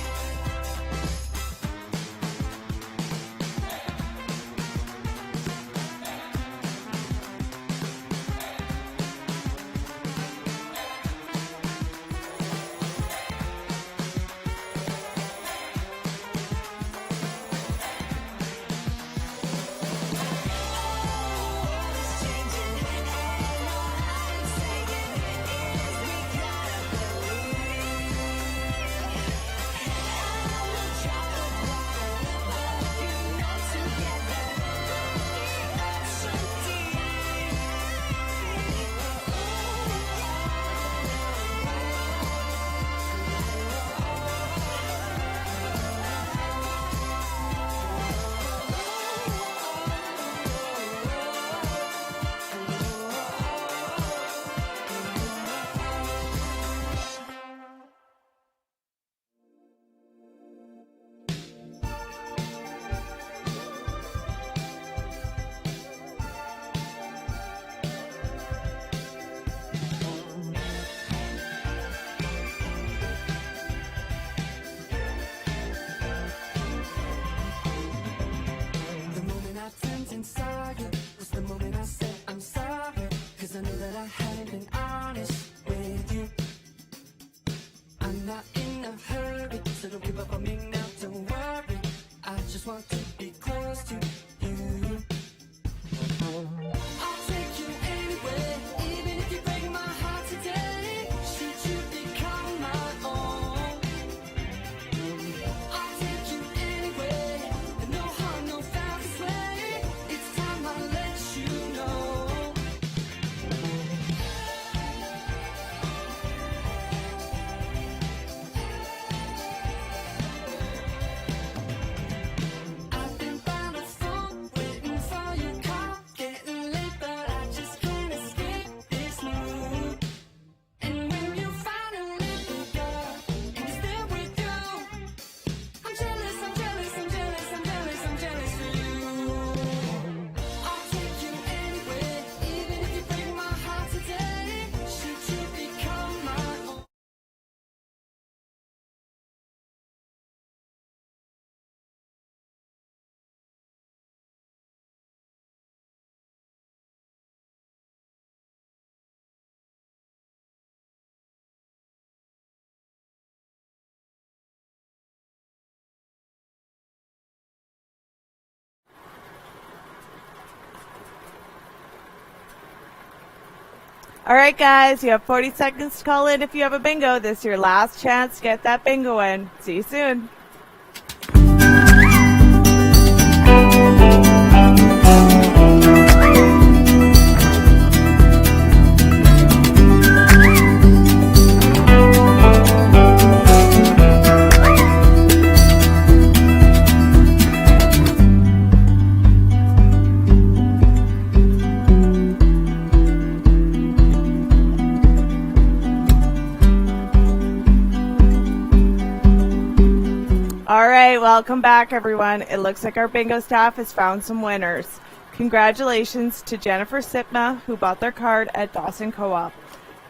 The moment I turned inside you was the moment I said I'm sorry, 'cause I knew that I hadn't been honest with you. I'm not in a hurry, so don't give up on me now, don't worry. I just want to be close to you. I'll take you anywhere, even if you break my heart today. Should you become my own, I'll take you anywhere. No harm, no foul this way. It's time I let you know. I've been by the phone, waiting for your call. Getting late, but I just can't escape this mood. And when you finally wake up and it's there with you, I'm jealous, I'm jealous, I'm jealous, I'm jealous, I'm jealous for you. I'll take you anywhere, even if you break my heart today. Should you become my own. All right, guys, you have 40 seconds to call in if you have a bingo. This is your last chance to get that bingo in. See you soon. All right, welcome back, everyone. It looks like our bingo staff has found some winners. Congratulations to Jennifer Sipma, who bought their card at Dawson Co-op,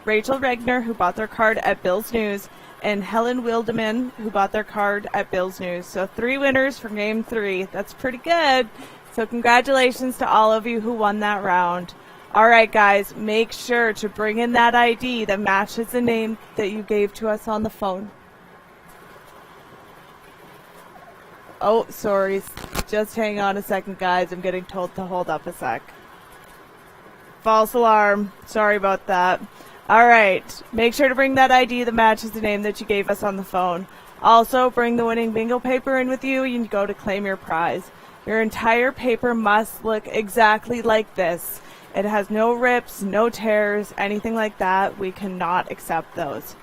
Rachel Regner, who bought their card at Bill's News, and Helen Wildeman, who bought their card at Bill's News. So 3 winners from Game 3. That's pretty good. So congratulations to all of you who won that round. All right, guys, make sure to bring in that ID that matches the name that you gave to us on the phone. Oh, sorry. Just hang on a second, guys. I'm getting told to hold up a sec. False alarm. Sorry about that. All right. Make sure to bring that ID that matches the name that you gave us on the phone. Also, bring the winning bingo paper in with you. You can go to claim your prize. Your entire paper must look exactly like this. It has no rips, no tears, anything like that. We cannot accept those.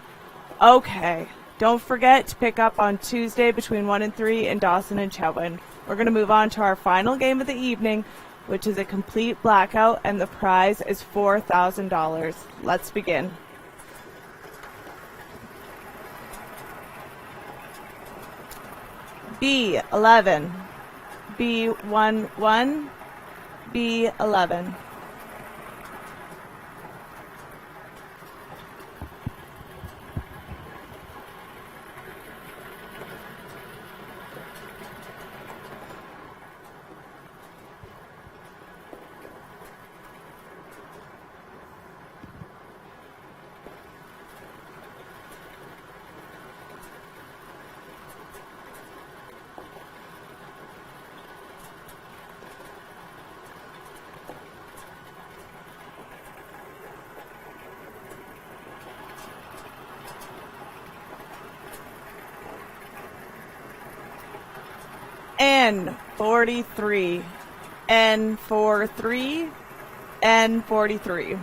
Okay, don't forget to pick up on Tuesday between 1 and 3 in Dawson and Chetwynd. We're going to move on to our final game of the evening, which is a complete blackout, and the prize is $4,000. Let's begin. B11, B11, B11. N43, N43, N43.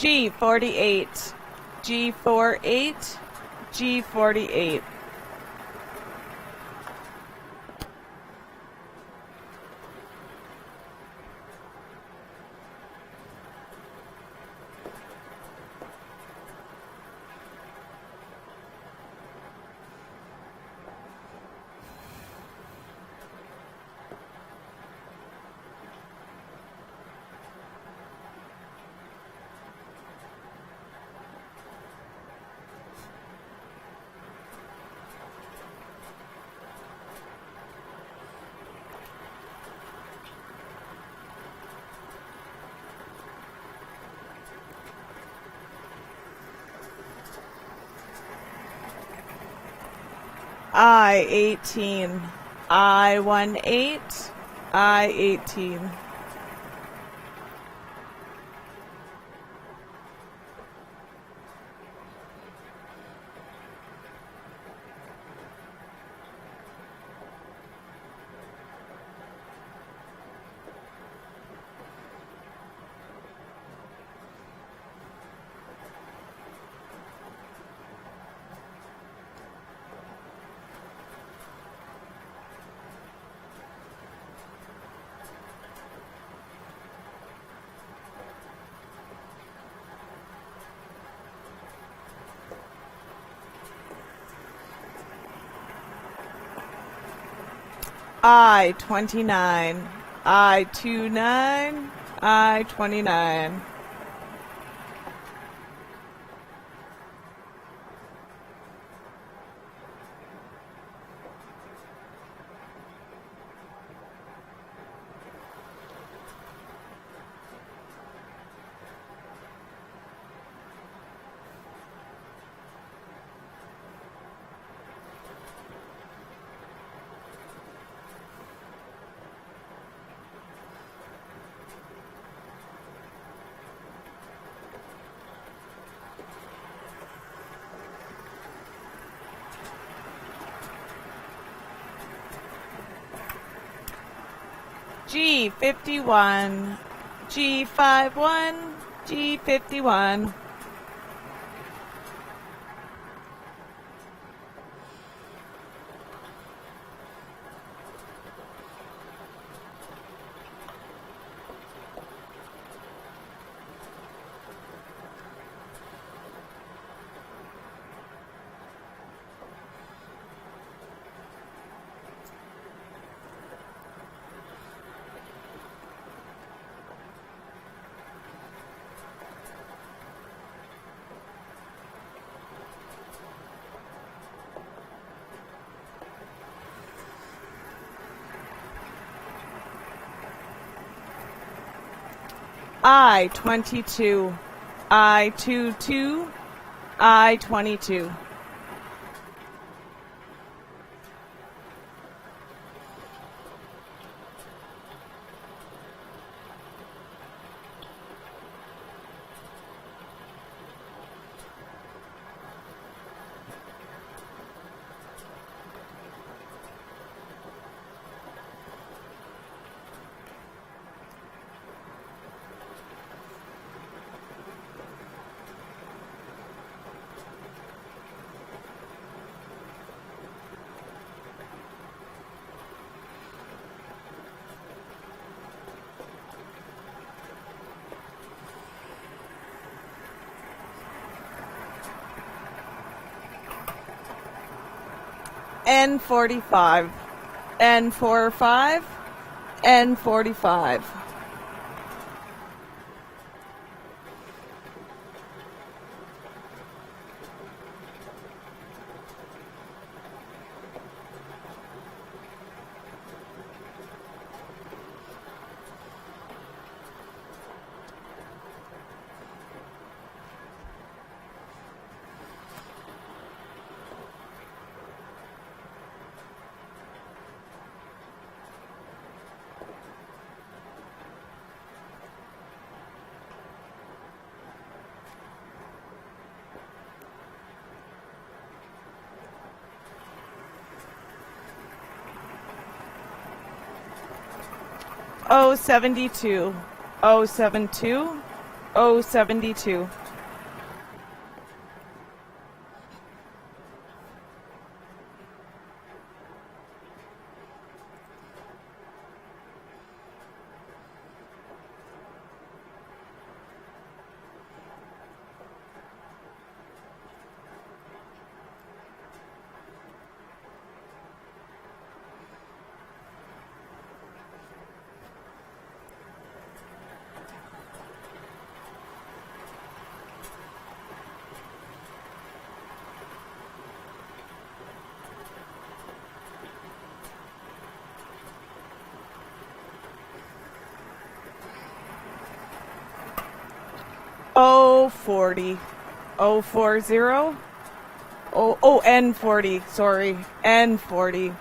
G48, G48, G48. I18, I18, I18. I29, I29, I29. G51, G51, G51. I-22, I-22, I-22. N45, N45, N45. O72, O72, O72. O40, O40, N40, sorry, N40,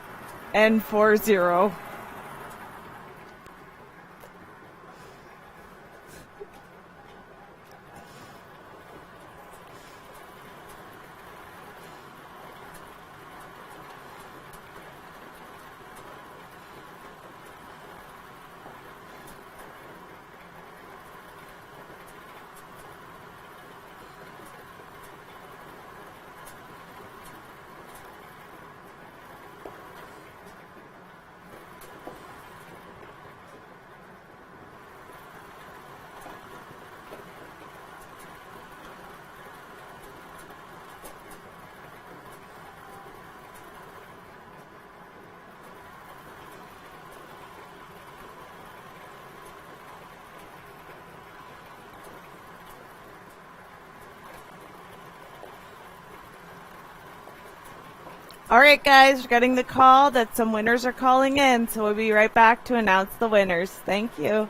N40. All right, guys, we're getting the call that some winners are calling in, so we'll be right back to announce the winners. Thank you.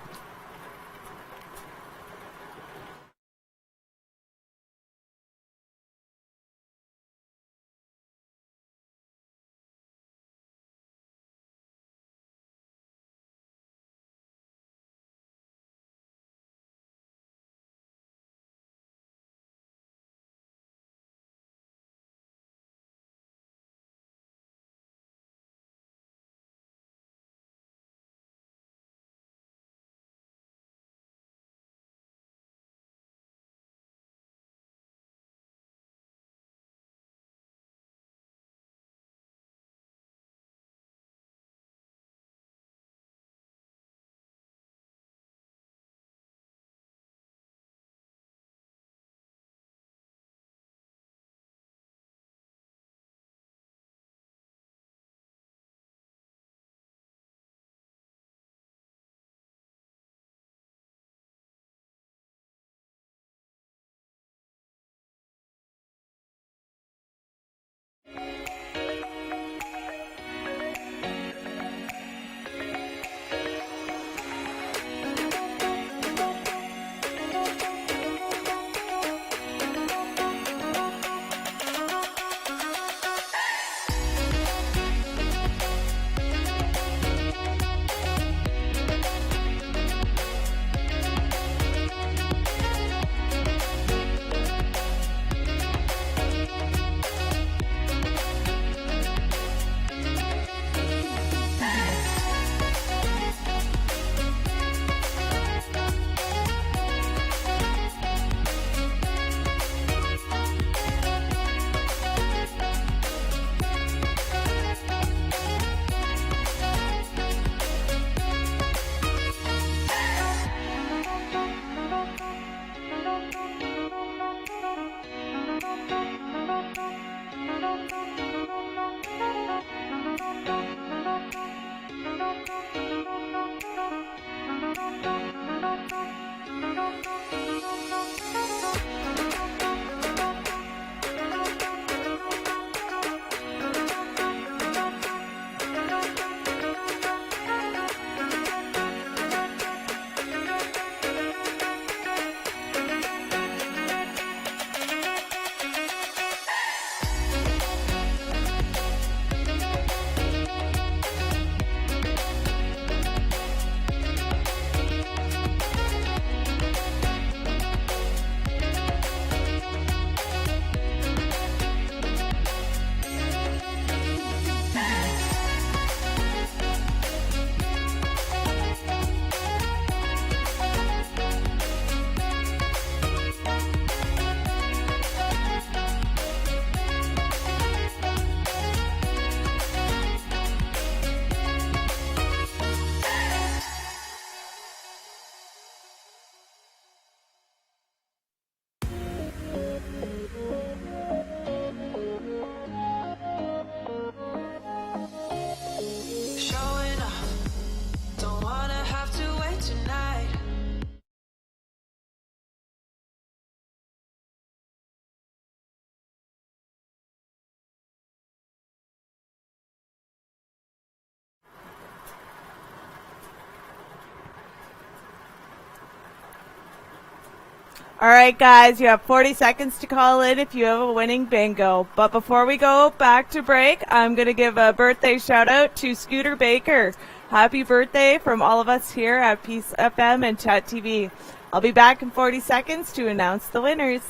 All right, guys, you have 40 seconds to call in if you have a winning bingo. But before we go back to break, I'm going to give a birthday shout out to Scooter Baker. Happy birthday from all of us here at Peace FM and Chet TV. I'll be back in 40 seconds to announce the winners.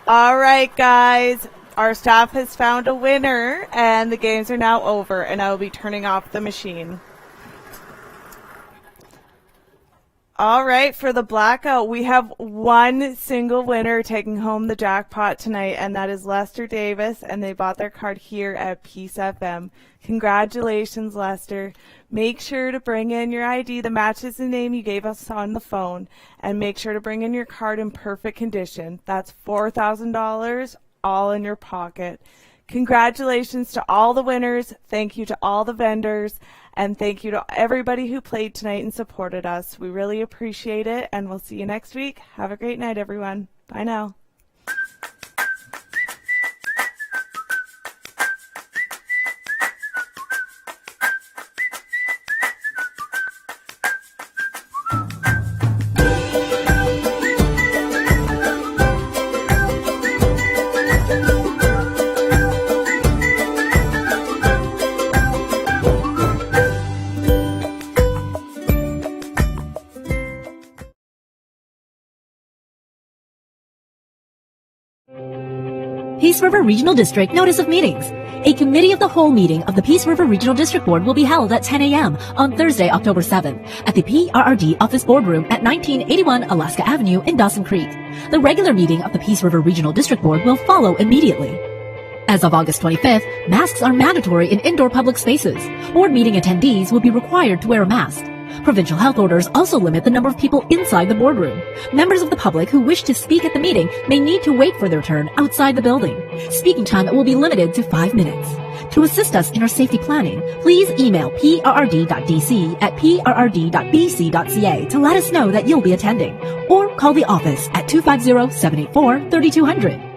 All right, guys, our staff has found a winner, and the games are now over, and I will be turning off the machine. All right, for the blackout, we have one single winner taking home the jackpot tonight, and that is Lester Davis, and they bought their card here at Peace FM. Congratulations, Lester. Make sure to bring in your ID that matches the name you gave us on the phone, and make sure to bring in your card in perfect condition. That's $4,000 all in your pocket. Congratulations to all the winners. Thank you to all the vendors. And thank you to everybody who played tonight and supported us. We really appreciate it, and we'll see you next week. Have a great night, everyone. Bye now. Peace River Regional District Notice of Meetings. A Committee of the Whole meeting of the Peace River Regional District Board will be held at 10 a.m. on Thursday, October 7th at the PRRD Office Boardroom at 1981 Alaska Avenue in Dawson Creek. The regular meeting of the Peace River Regional District Board will follow immediately. As of August 25th, masks are mandatory in indoor public spaces. Board meeting attendees will be required to wear a mask. Provincial health orders also limit the number of people inside the boardroom. Members of the public who wish to speak at the meeting may need to wait for their turn outside the building. Speaking time will be limited to 5 minutes. To assist us in our safety planning, please email prrd.dc@prrd.bc.ca to let us know that you'll be attending, or call the office at 250-784-3200.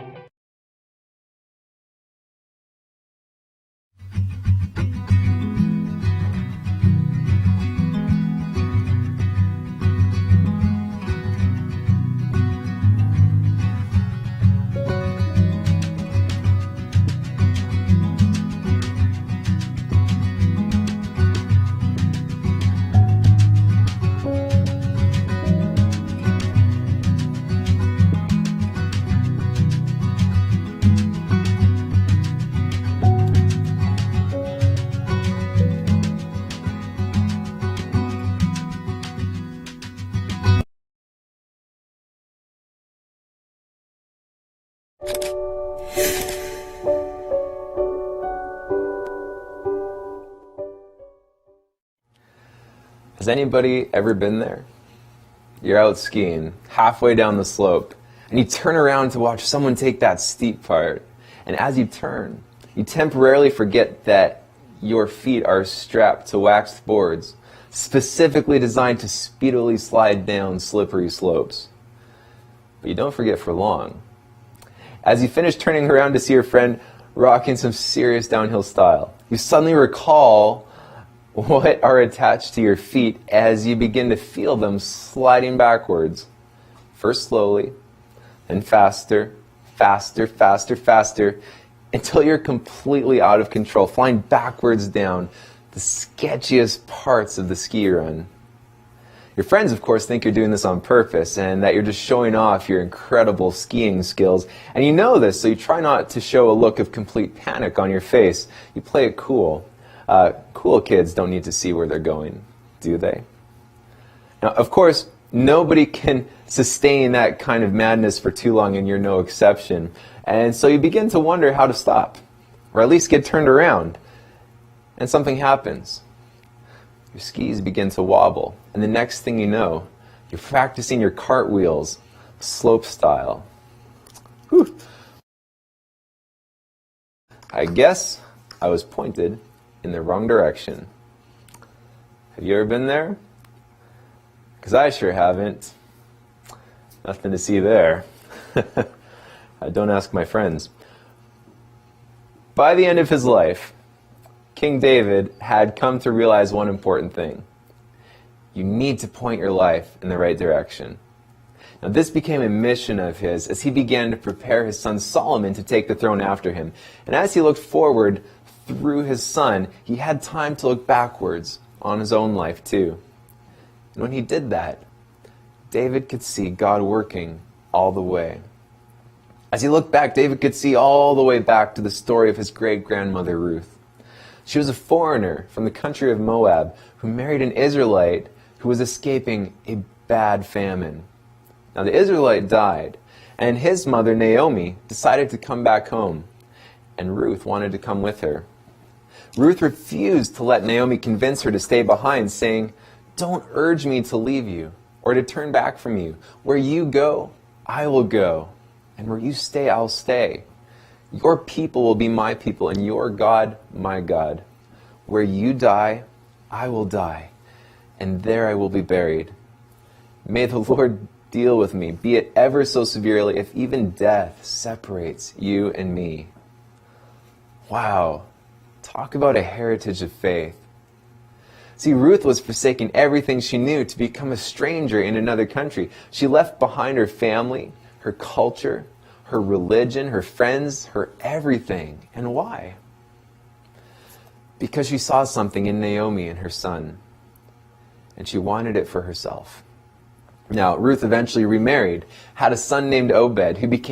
Has anybody ever been there? You're out skiing, halfway down the slope, and you turn around to watch someone take that steep part. And as you turn, you temporarily forget that your feet are strapped to waxed boards, specifically designed to speedily slide down slippery slopes. But you don't forget for long. As you finish turning around to see your friend rocking some serious downhill style, you suddenly recall what are attached to your feet as you begin to feel them sliding backwards. First slowly, then faster, faster, faster, faster, until you're completely out of control, flying backwards down the sketchiest parts of the ski run. Your friends, of course, think you're doing this on purpose and that you're just showing off your incredible skiing skills. And you know this, so you try not to show a look of complete panic on your face. You play it cool. Cool kids don't need to see where they're going, do they? Now, of course, nobody can sustain that kind of madness for too long, and you're no exception. And so you begin to wonder how to stop, or at least get turned around. And something happens. Your skis begin to wobble, and the next thing you know, you're practicing your cartwheels slope style. Whew. I guess I was pointed in the wrong direction. Have you ever been there? Because I sure haven't. Nothing to see there. Don't ask my friends. By the end of his life, King David had come to realize one important thing. You need to point your life in the right direction. Now, this became a mission of his as he began to prepare his son Solomon to take the throne after him. And as he looked forward through his son, he had time to look backwards on his own life too. And when he did that, David could see God working all the way. As he looked back, David could see all the way back to the story of his great-grandmother Ruth. She was a foreigner from the country of Moab who married an Israelite who was escaping a bad famine. Now the Israelite died, and his mother Naomi decided to come back home, and Ruth wanted to come with her. Ruth refused to let Naomi convince her to stay behind, saying, "Don't urge me to leave you or to turn back from you. Where you go, I will go, and where you stay, I'll stay. Your people will be my people, and your God, my God. Where you die, I will die, and there I will be buried. May the Lord deal with me, be it ever so severely, if even death separates you and me." Wow, talk about a heritage of faith. See, Ruth was forsaking everything she knew to become a stranger in another country. She left behind her family, her culture, her religion, her friends, her everything. And why? Because she saw something in Naomi and her son, and she wanted it for herself. Now, Ruth eventually remarried, had a son named Obed, who became